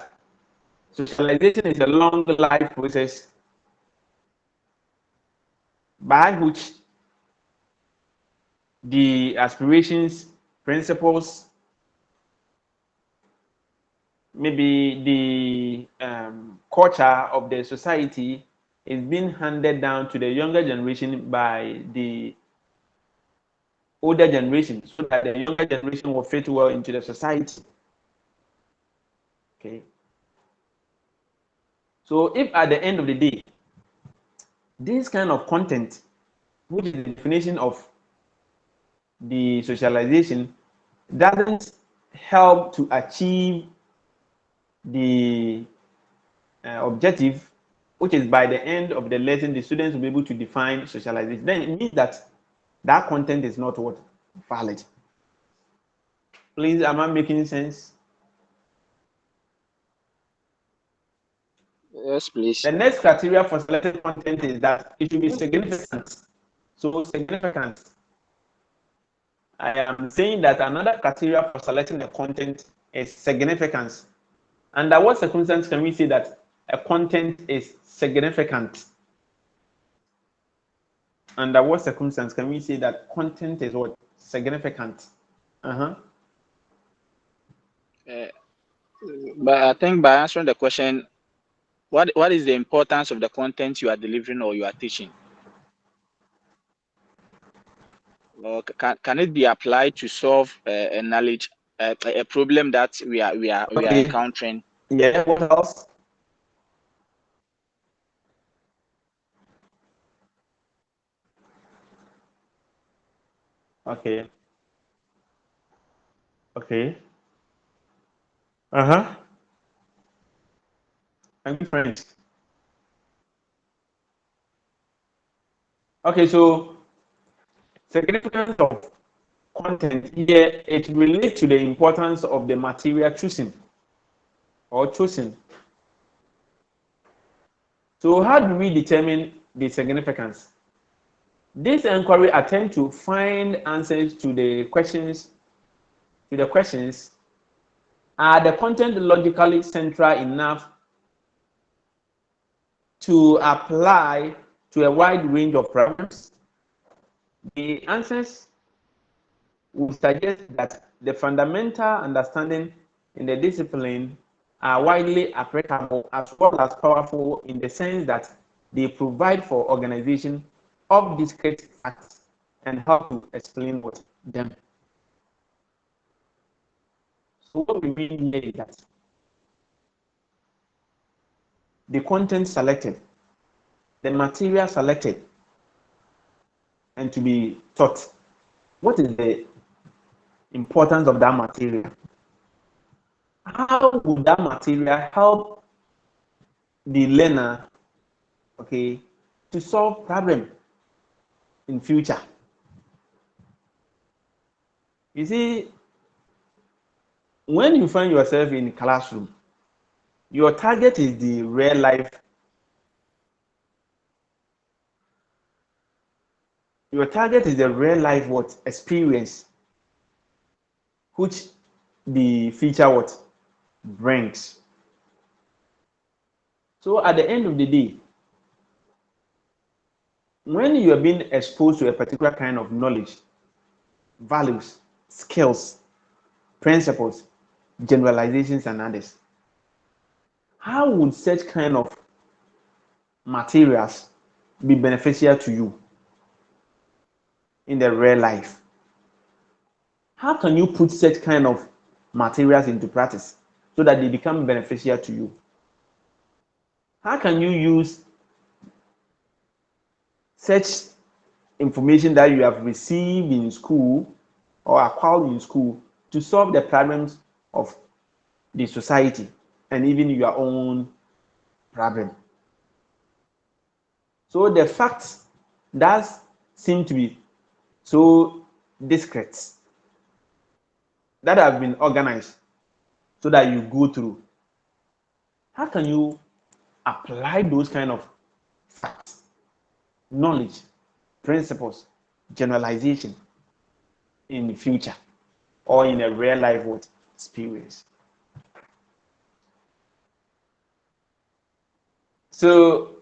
socialization is a long life process by which the aspirations, principles, maybe the culture of the society is being handed down to the younger generation by the older generation, so that the younger generation will fit well into the society. Okay. So if at the end of the day, this kind of content, which is the definition of the socialization, doesn't help to achieve the objective, which is by the end of the lesson, the students will be able to define socialization, then it means that that content is not valid. Please, am I making sense?
Yes, please.
The next criteria for selected content is that it should be significant. So significance. I am saying that another criteria for selecting a content is significance. Under what circumstance can we say that a content is significant? Under what circumstance can we say that content is significant?
But I think by answering the question, what is the importance of the content you are delivering or you are teaching? Or can it be applied to solve a knowledge a problem that we are encountering?
Yeah. What else? Okay. Okay. Thank you, friends. Okay, so significance of content here, it relates to the importance of the material chosen. So how do we determine the significance? This inquiry attempts to find answers to the questions. Are the content logically central enough to apply to a wide range of problems? The answers would suggest that the fundamental understanding in the discipline are widely applicable as well as powerful in the sense that they provide for organization of discrete facts and help to explain them. So what we mean here is that the content selected, the material selected, and to be taught, what is the importance of that material? How would that material help the learner, okay, to solve problem in future? You see, when you find yourself in classroom, your target is the real life. Your target is the real life what experience, which the feature what brings. So at the end of the day, when you are being exposed to a particular kind of knowledge, values, skills, principles, generalizations, and others, how would such kind of materials be beneficial to you in the real life? How can you put such kind of materials into practice so that they become beneficial to you? How can you use such information that you have received in school or acquired in school to solve the problems of the society and even your own problem? So the facts that seem to be so discrete, that have been organized so that you go through, how can you apply those kind of facts, knowledge, principles, generalization in the future or in a real life experience? So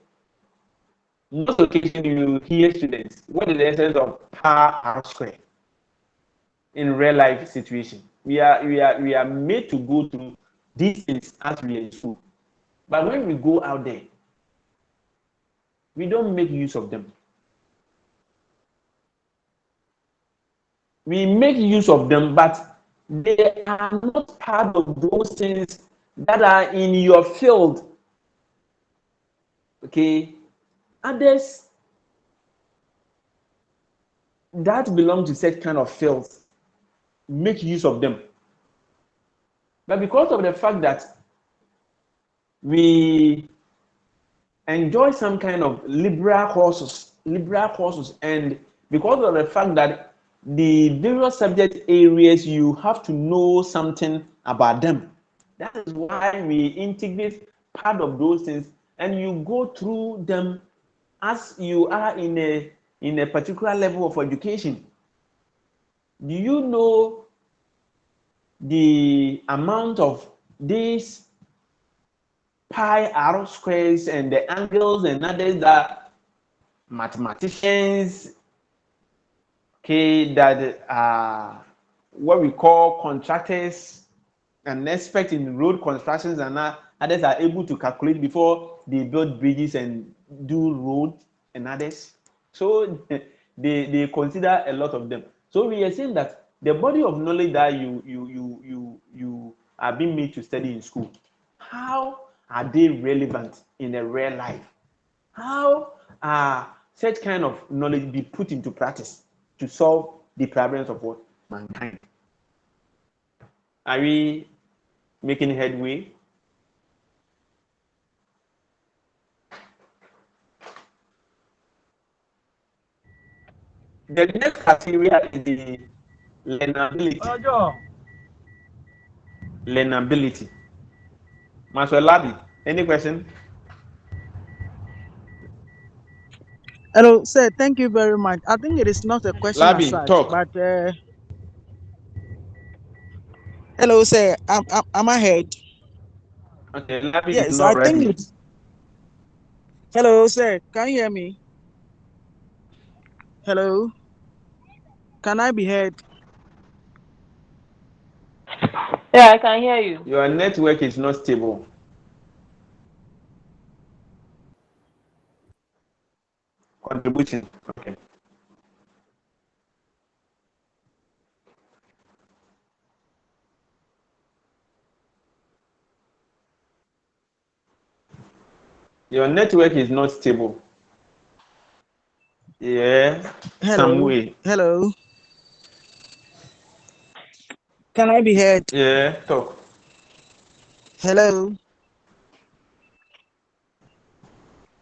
most occasions you hear students, what is the essence of power R square in real life situation? We are made to go through these things as we are in school, but when we go out there, we don't make use of them. We make use of them, but they are not part of those things that are in your field. Okay, others that belong to such kind of fields make use of them, but because of the fact that we enjoy some kind of liberal courses, and because of the fact that the various subject areas you have to know something about them, that is why we integrate part of those things and you go through them as you are in a particular level of education. Do you know the amount of these pi r squares and the angles and others that mathematicians, okay, that what we call contractors and experts in road constructions and others are able to calculate before they build bridges and do roads and others? So they consider a lot of them. So we are saying that the body of knowledge that you are being made to study in school, how are they relevant in a real life? How are such kind of knowledge be put into practice to solve the problems of what? Mankind. Are we making headway? The next criteria is the learnability. Learnability. Master Labi, any question?
Hello, sir. Thank you very much. I think it is not a question as
Labi,
such,
talk.
but hello, sir. Am I heard?
Okay, Labi is
Yes,
not
I think
ready.
it's. Hello, sir. Can you hear me? Hello. Can I be heard?
Yeah, I can hear you.
Your network is not stable. Contribution. Okay. Your network is not stable. Yeah. Some
Hello.
way.
Hello. Can I be heard?
Yeah. Talk.
Hello.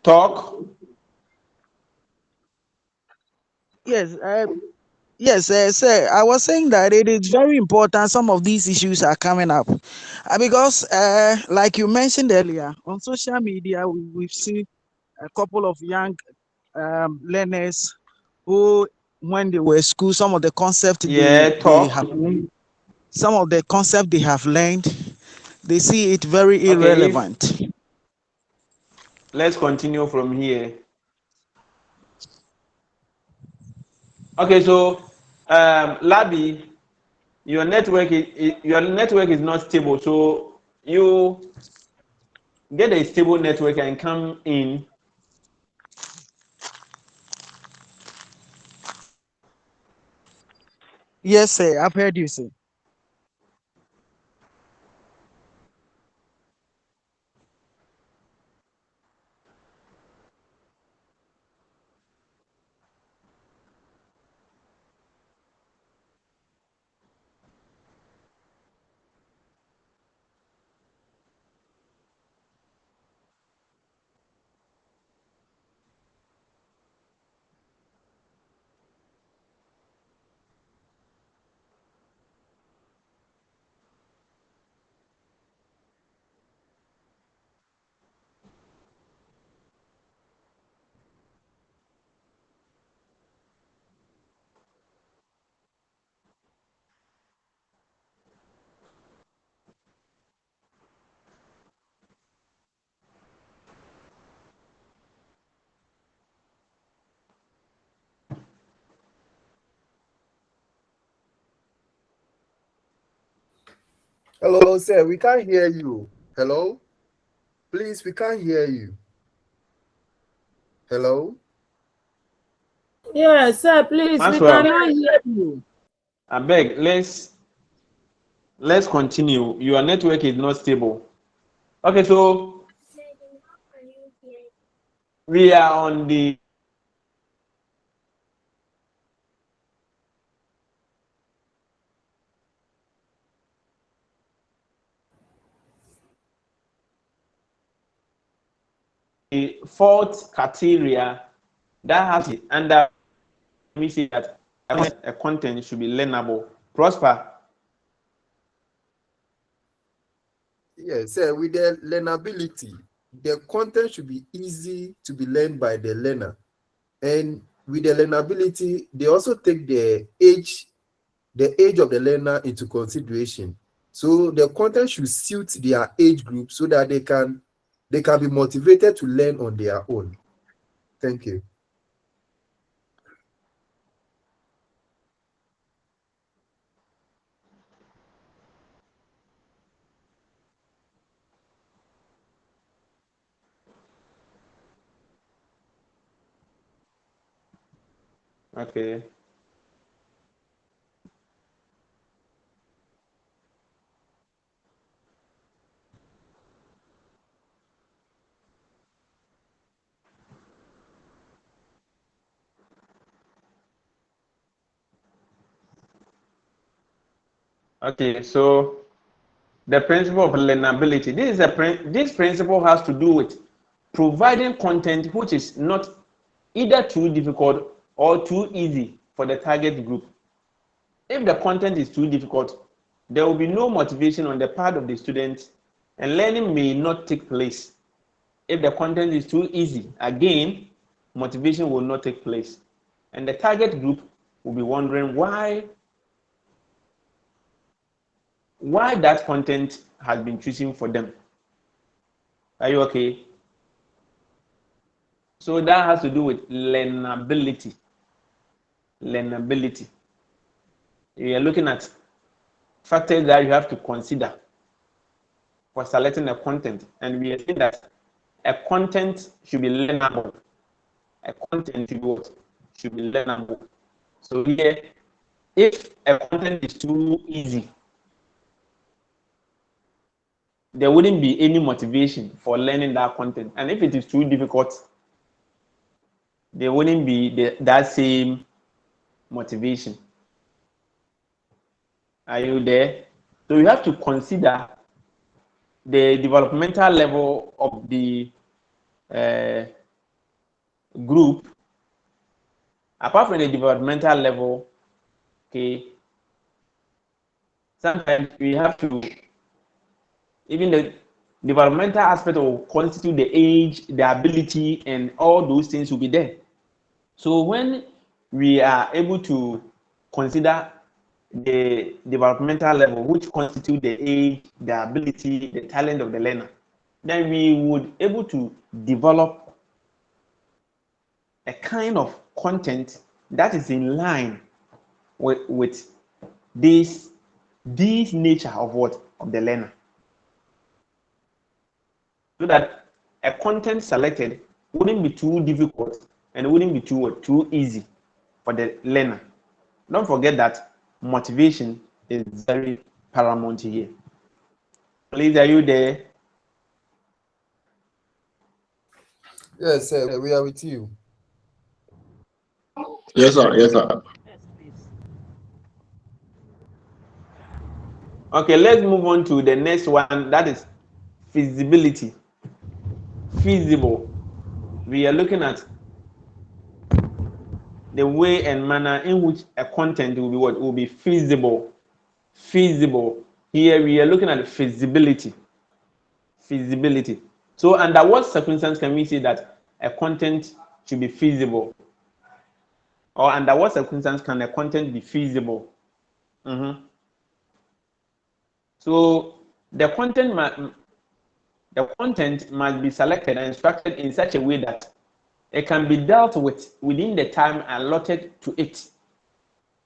Talk.
Yes. Yes, sir. I was saying that it is very important. Some of these issues are coming up because, like you mentioned earlier, on social media, we've seen a couple of young learners who, when they were at school, some of the concepts
Yeah.
they have
Talk.
learned, some of the concepts they have learned, they see it very
Okay. If
irrelevant.
let's continue from here. Okay. So, Labi, your network is not stable. So you get a stable network and come in.
Yes, sir. I've heard you say.
Hello, sir. We can't hear you. Hello? Please, we can't hear you. Hello?
Yes, sir, please, we
Maxwell,
cannot hear you.
I beg. Let's continue. Your network is not stable. Okay. So we are on the fourth criteria that has it under me say that a content should be learnable. Prosper.
Yes, sir. With the learnability, the content should be easy to be learned by the learner. And with the learnability, they also take the age of the learner into consideration. So the content should suit their age group so that they can be motivated to learn on their own. Thank you.
Okay. Okay. So the principle of learnability. This principle has to do with providing content which is not either too difficult or too easy for the target group. If the content is too difficult, there will be no motivation on the part of the students and learning may not take place. If the content is too easy, again, motivation will not take place. And the target group will be wondering why that content has been chosen for them. Are you okay? So that has to do with learnability. Learnability. You are looking at factors that you have to consider for selecting a content, and we are saying that a content should be learnable. A content should be what? Should be learnable. So here, if a content is too easy, there wouldn't be any motivation for learning that content. And if it is too difficult, there wouldn't be that same motivation. Are you there? So you have to consider the developmental level of the group. Apart from the developmental level, okay, sometimes we have to, even the developmental aspect will constitute the age, the ability, and all those things will be there. So when we are able to consider the developmental level, which constitute the age, the ability, the talent of the learner, then we would able to develop a kind of content that is in line with this nature of what of the learner, so that a content selected wouldn't be too difficult and it wouldn't be too easy for the learner. Don't forget that motivation is very paramount here. Please, are you there?
Yes, sir, we are with you.
Yes, sir. Yes, sir.
Okay, let's move on to the next one. That is feasibility. Feasible. We are looking at the way and manner in which a content will be what will be feasible. Feasible. Here we are looking at feasibility. Feasibility. So under what circumstance can we say that a content should be feasible? Or under what circumstance can a content be feasible? So the content must be selected and structured in such a way that it can be dealt with within the time allotted to it.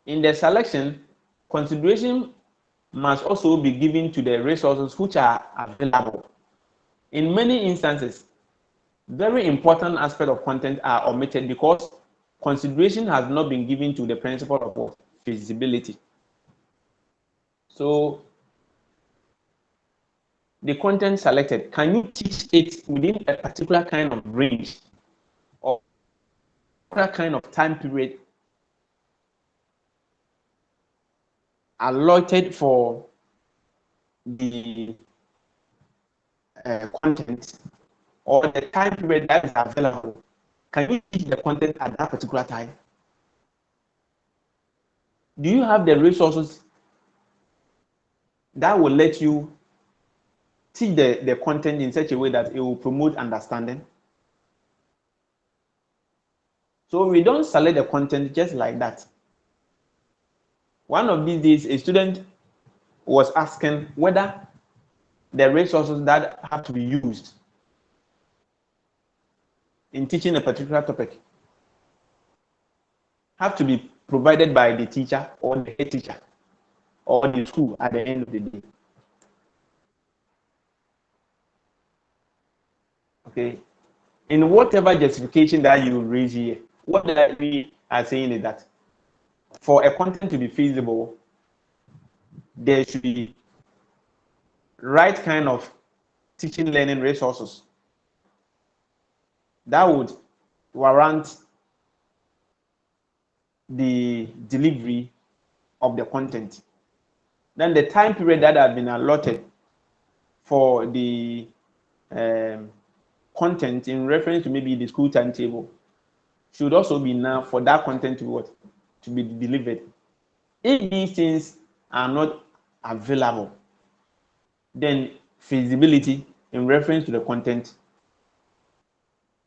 In the selection, consideration must also be given to the resources which are available. In many instances, very important aspects of content are omitted because consideration has not been given to the principle of feasibility. So the content selected, can you teach it within a particular kind of range or particular kind of time period allotted for the content, or the time period that is available? Can you teach the content at that particular time? Do you have the resources that will let you teach the content in such a way that it will promote understanding? So we don't select the content just like that. One of these days, a student was asking whether the resources that have to be used in teaching a particular topic have to be provided by the teacher or the head teacher or the school at the end of the day. Okay. In whatever justification that you raise here, what we are saying is that for a content to be feasible, there should be right kind of teaching learning resources that would warrant the delivery of the content. Then the time period that has been allotted for the content in reference to maybe the school timetable should also be now for that content to be delivered. If these things are not available, then feasibility in reference to the content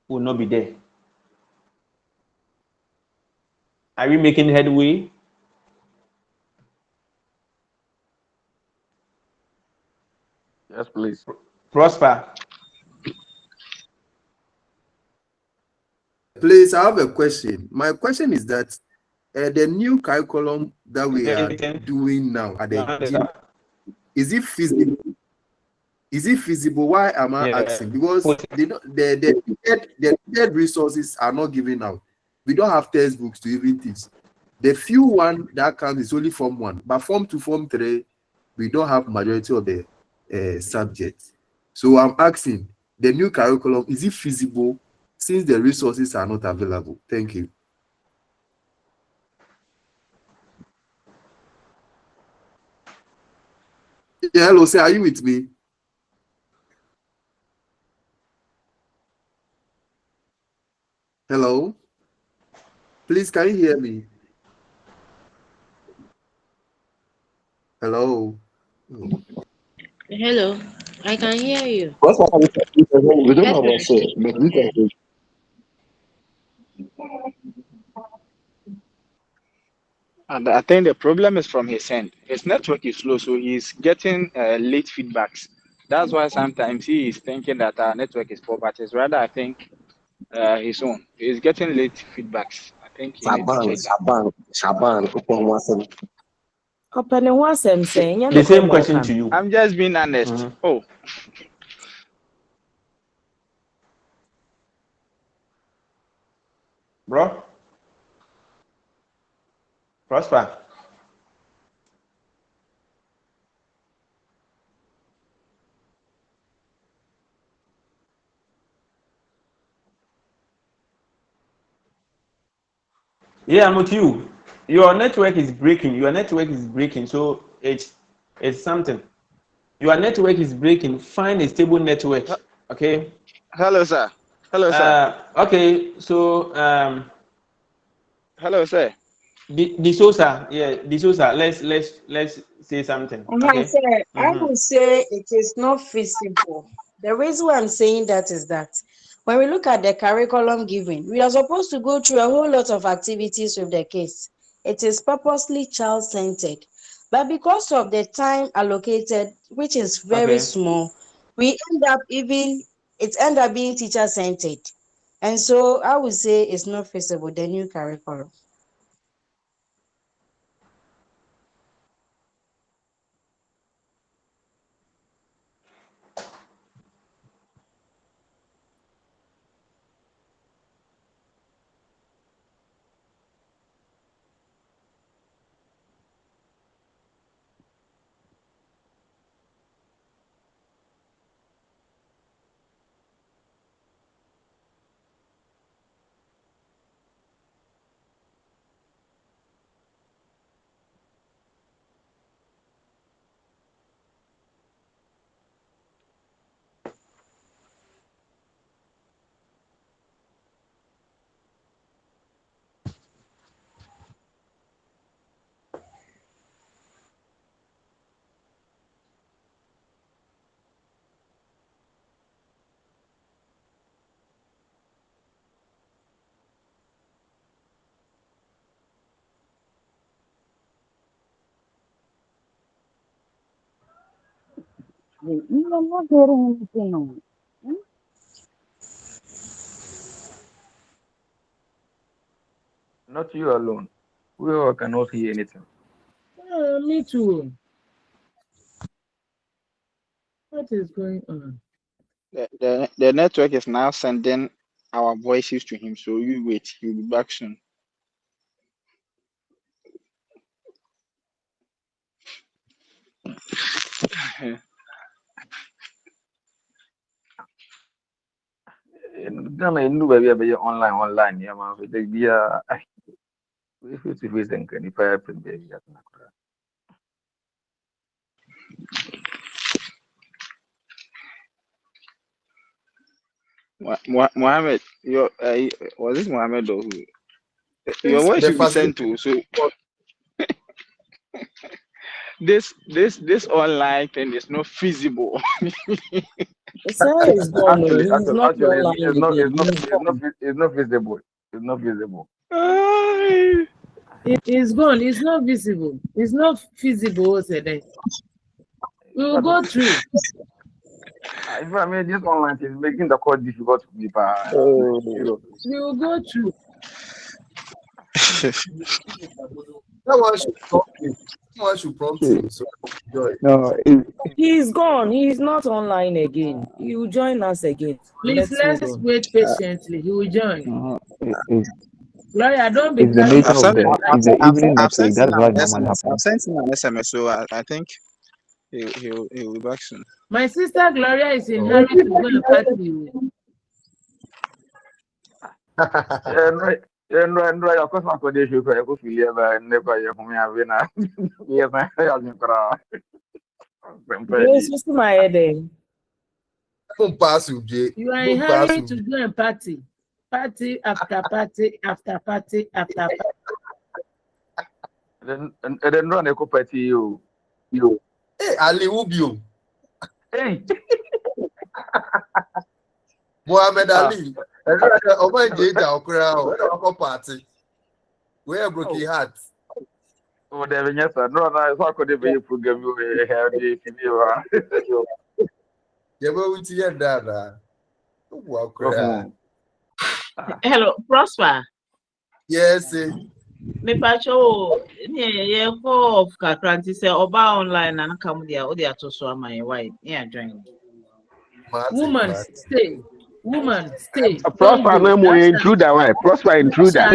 will not be there. Are we making headway?
Yes, please.
Prosper.
Please, I have a question. My question is that the new curriculum that we are doing now at the is it feasible? Is it feasible? Why am I asking? Because the resources are not given out. We don't have textbooks to even teach. The few one that comes is only Form 1, but Form 2, Form 3, we don't have majority of the subjects. So I'm asking, the new curriculum, is it feasible since the resources are not available. Thank you. Yeah, hello, sir. Are you with me? Hello? Please, can you hear me? Hello? Oh.
Hello, I can hear you.
What's happening? We don't know about say, but we can hear.
And I think the problem is from his end. His network is slow, so he's getting late feedbacks. That's why sometimes he is thinking that our network is poor, but it's rather, I think, his own. He's getting late feedbacks. I think you need to check that.
Shaban,
The same question to you.
I'm just being honest. Oh,
Bro? Prosper? Yeah, I'm with you. Your network is breaking. Your network is breaking. So it's something. Your network is breaking. Find a stable network. Okay.
hello, sir. Hello, sir.
Okay. So
Hello, sir.
D'Souza. Yeah, D'Souza. Let's say something. Okay.
Sir, I would say it is not feasible. The reason why I'm saying that is that when we look at the curriculum given, we are supposed to go through a whole lot of activities with the kids. It is purposely child-centered. But because of the time allocated, which is very small, we end up being teacher-centered. And so I would say it's not feasible, the new curriculum.
I'm not hearing anything.
Not you alone. We all cannot hear anything.
Me too. What is going on?
The network is now sending our voices to him. So you wait. He'll be back soon.
Ghana, you know, baby, be online. Yeah, man. So they be if it's and can if I happen, baby, that's not correct.
Mohammed, was this Mohammed or who? Your voice
The
should be sent to. So this online thing is not feasible.
Sir is gone.
Actually,
He's not online again.
it's not visible. It's not visible.
It's gone. It's not visible. It's not feasible. We will go through.
If I mean this online is making the call difficult to be
We will go through.
Someone should prompt him. So
No,
He's gone. He's not online again. He will join us again.
Please let's wait patiently. He will join. Gloria, don't be
It's the nature of the evening network. That's what normally happens.
I've sent him an SMS, so I think he'll be back soon.
My sister Gloria is in hurry to go and party.
And of course, my condition for a few years, I never have been a yes, I have
Yes, just my head.
Don't pass you, Jay.
You are in
Don't pass
hurry
you.
to go and party. Party after party after party after party.
then run a party you.
Hey, Ali Ubio.
Hey.
Muhammad Ali. Oh my Jay, crowd. Party. Where broke your heart?
Oh, there is yes, no, so could be program you have the video.
Yeah, but we see that.
Hello, Prosper.
Yes.
Me pacho ye ko kakranti say oba online and come there o there to so my wife. Yeah, join.
Woman, stay. Woman, stay.
Prosper no more intruder, why? Prosper intruder.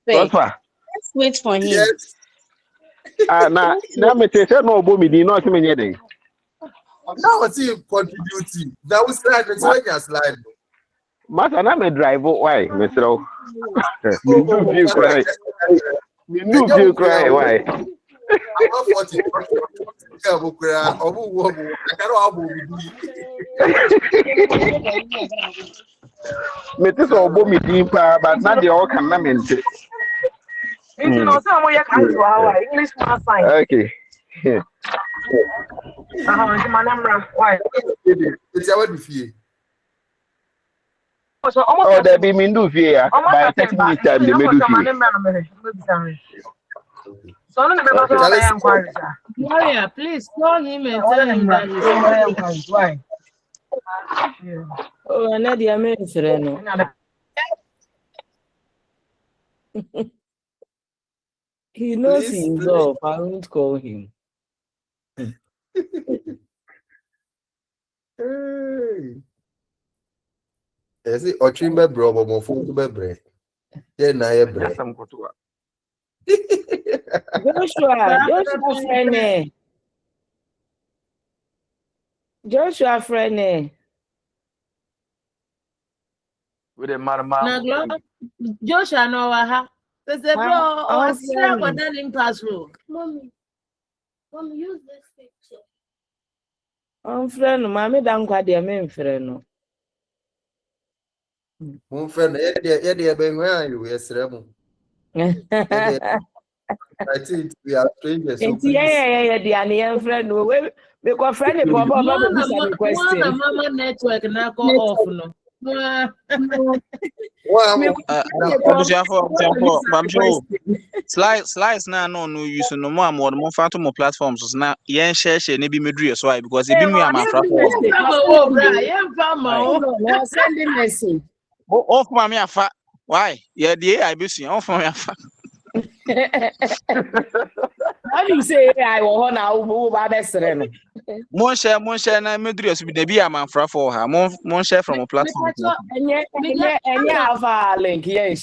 Prosper.
Let's wait for him.
Yes.
Now me say no bo me di no se me nyede.
Now I see you contributing. That was slide. It's when you slide.
Master, na me drive why? Me say me do view cry. Me do view cry why?
I'm not 40.
Me this obo me di pa, but na dey all can na me nte.
English sign.
Okay.
It's our defeat.
Oh, there be me do fear. By 30 minutes time, they may do fear.
So no be
Gloria, please call him and tell him that he's why.
Oh, Nadia Menfreno. He knows he's off. I won't call him.
Hey. Is it Ochimbe bro, but phone to be then I bread.
Joshua friend.
With a marama.
Joshua no ha. They say, bro, I strap on that in classroom.
Mommy, use this picture.
I'm friend, mommy don't quite the main friend.
Mon friend, yeah, ben where you yesterday. I think we are strangers.
Yeah, the friend. We got friend for question.
Mama network na go off no.
Slides now no use no more phantom platforms now. Yen share maybe medri so why because it be me am afraid.
Sending message.
Off mommy afa. Why? Yeah, the AI be seen off mommy afa.
How do you say I will now move our best friend?
Mon share na medri so be the be am afraid for her. Mon share from a platform.
And have a link here.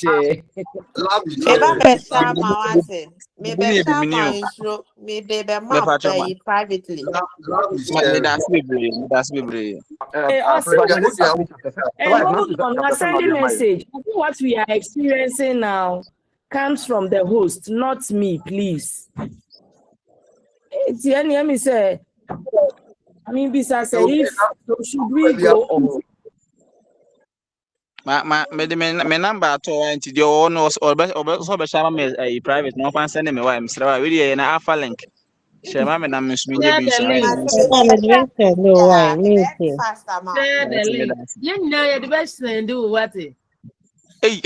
Privately.
That's me.
Sending message. What we are experiencing now comes from the host, not me, please. It's the enemy say. I mean, besides, if should we go on?
Me number to anti the owners or be share me private no can send me why I'm sure we na alpha link. Share me na me so me be so.
No, why? You know the best thing do what?
Hey,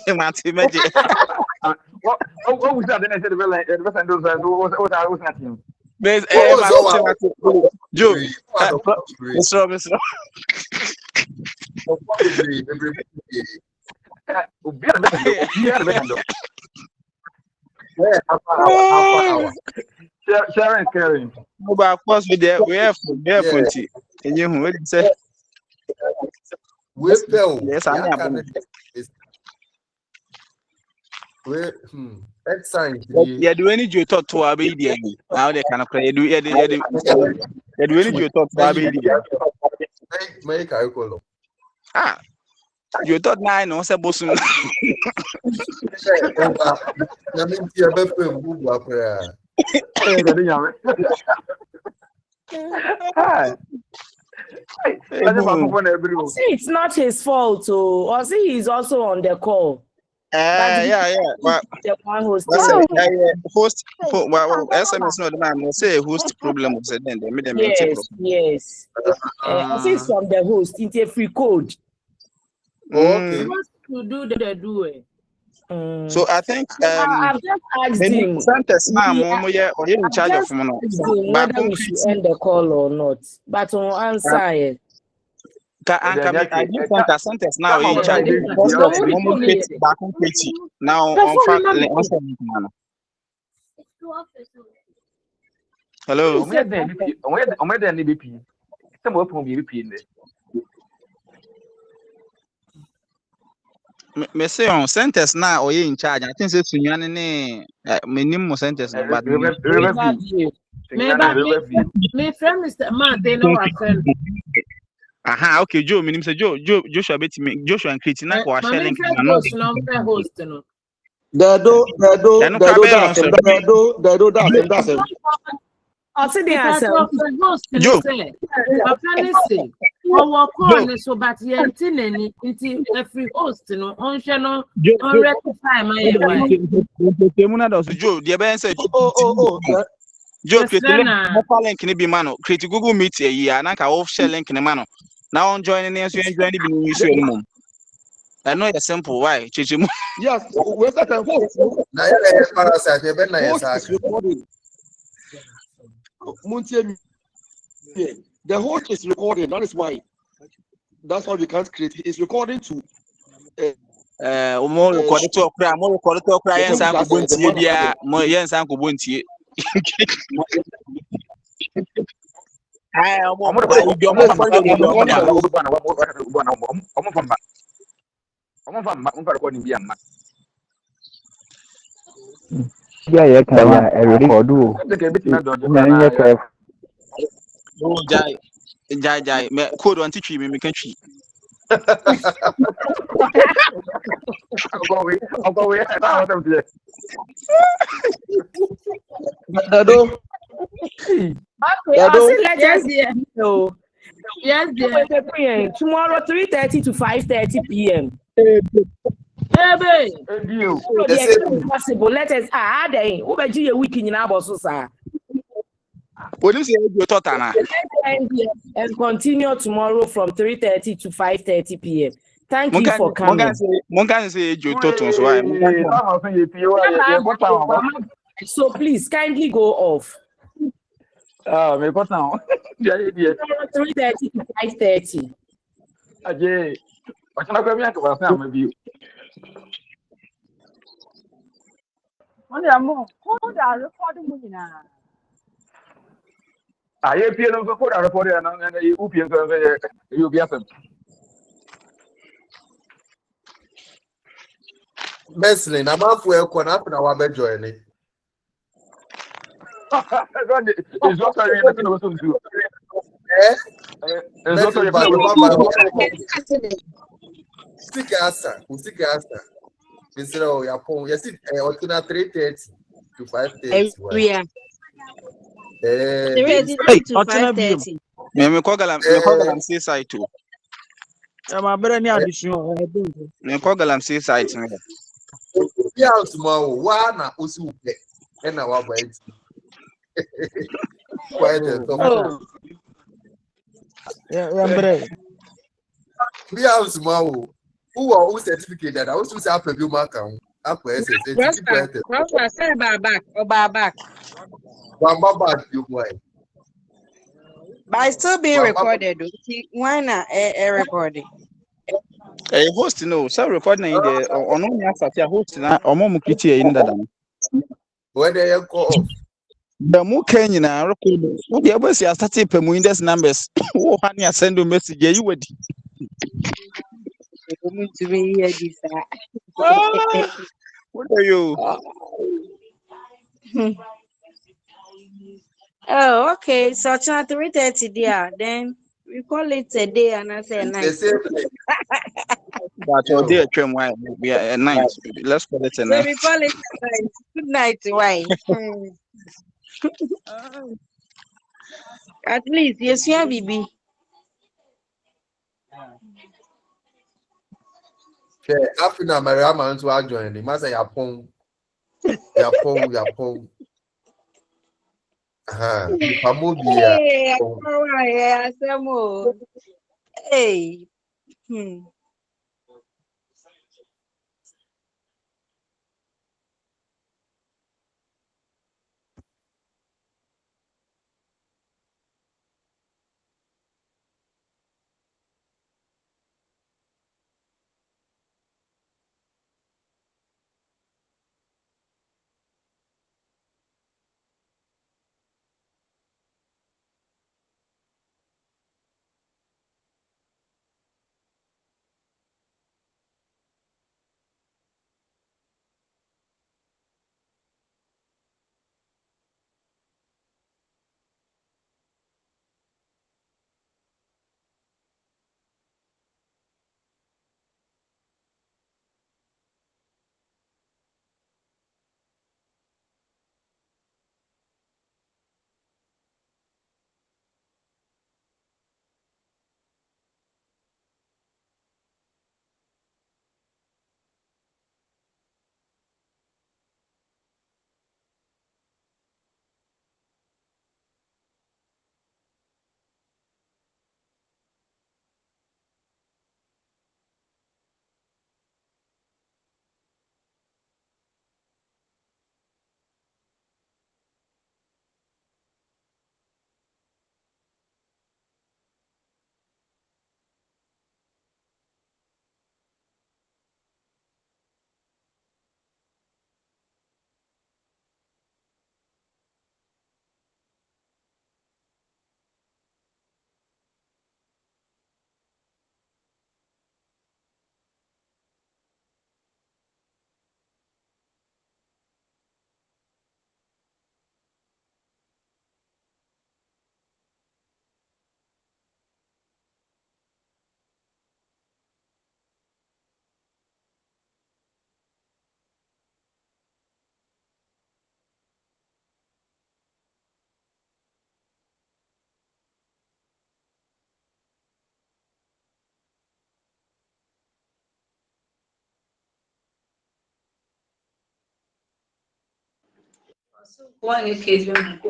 Mati Magic.
What was that? Then I said the best and those what I was at him.
There's Joe. Mr.
Sharon caring.
But of course we have plenty. And you what did say?
We fell.
Yes, I am.
Excellent.
Yeah, do any you talk to our baby? Now they kind of play. Do yeah, do any you talk to our baby?
Make I call.
Ah, you thought nine no say bosun.
It's not his fault, so or see he's also on the call.
Yeah. Well,
the one
host, SMS no the man say host problem was then they made them
yes. It's from the host. It's a free code.
Okay.
To do the do it.
So I think
I've just asked him
in charge of
whether we should end the call or not. But on answer
I think sentence now in charge now on hello. Me say on sentence now or in charge. I think say Sunyane ne minimum sentence but
My friend Mr. Man, they know our friend.
Aha, okay, Joe, minimum say Joshua bet me Joshua and Kritina ko share link
na no host no.
That's him.
I'll see the answer.
Joe.
Our call so but yentineni into every host no on channel on rectify my
Joe, the ben say Joe create link ni bi mano create Google Meet here na ka off share link ni mano now on joining us you join the bi issue anymore. I know it's simple why chichimu.
Yes, where's that host?
Na parasite be na yes
recording. The host is recording. That is why. That's why we can't create. It's recording to.
More recorded to okra. More recorded to okra. Yes, I could want to be more. Yes, I could want to. I am oh, Jai, me code on teach me can treat.
Yes, dear.
Tomorrow 3:30 to 5:30 p.m. Possible. Let us add a week in our sir.
What is your thought,
and continue tomorrow from 3:30 to 5:30 p.m. Thank you for coming. So please kindly go off. 3:30 to 5:30.
Besley, na mafu eko na hapo na wabe join it.
It's not a real thing to do.
Stick answer. Instead of your phone, yes, it 3:30 to 5:30.
Yeah. 3:30 to 5:30.
Me call say side too.
My brother ni addition.
Me call say side.
Yeah, tomorrow. One na usi upe. Na wa ba it. Yeah, tomorrow. Who certificate that? I was to say after you mark am. After SS.
Back.
You boy.
But it's still being recorded. Why not a recording?
A host no, so recording in the on only a host na omo mukiti in that.
Where they go off.
The more Kenyan record. Who the others are starting per windows numbers. Who honey send a message you would. What are you?
Oh, okay. So it's not 3:30 there. Then we call it a day and I say a night.
But your day trim why we are at night. Let's call it a
So
night.
we call it a night. Good night, why? At least yes, yeah, baby.
Okay, after that, my man to join him. I say, Yapon. Pamobia.
Hey, I say more. Hey.
One is case when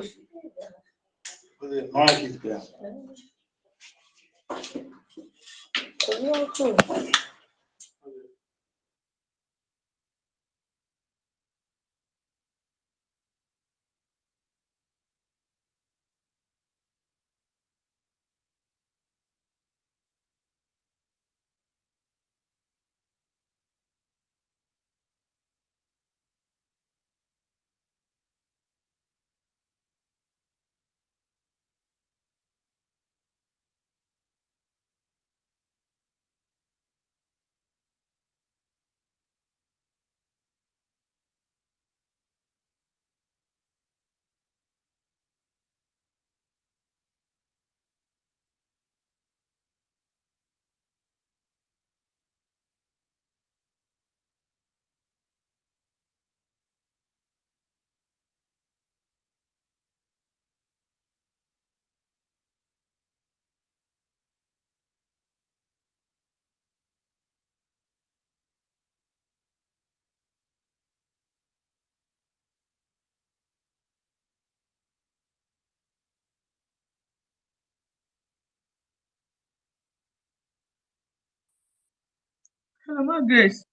Hello, Grace.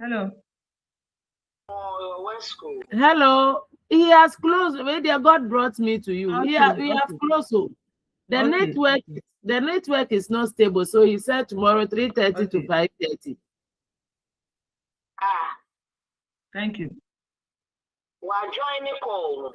Hello. Hello. He has closed. Wait, dear God brought me to you.
Okay,
We have closed. So the
Okay,
network is not stable. So he said tomorrow 3:30 to 5:30.
Thank you.
We're joining call.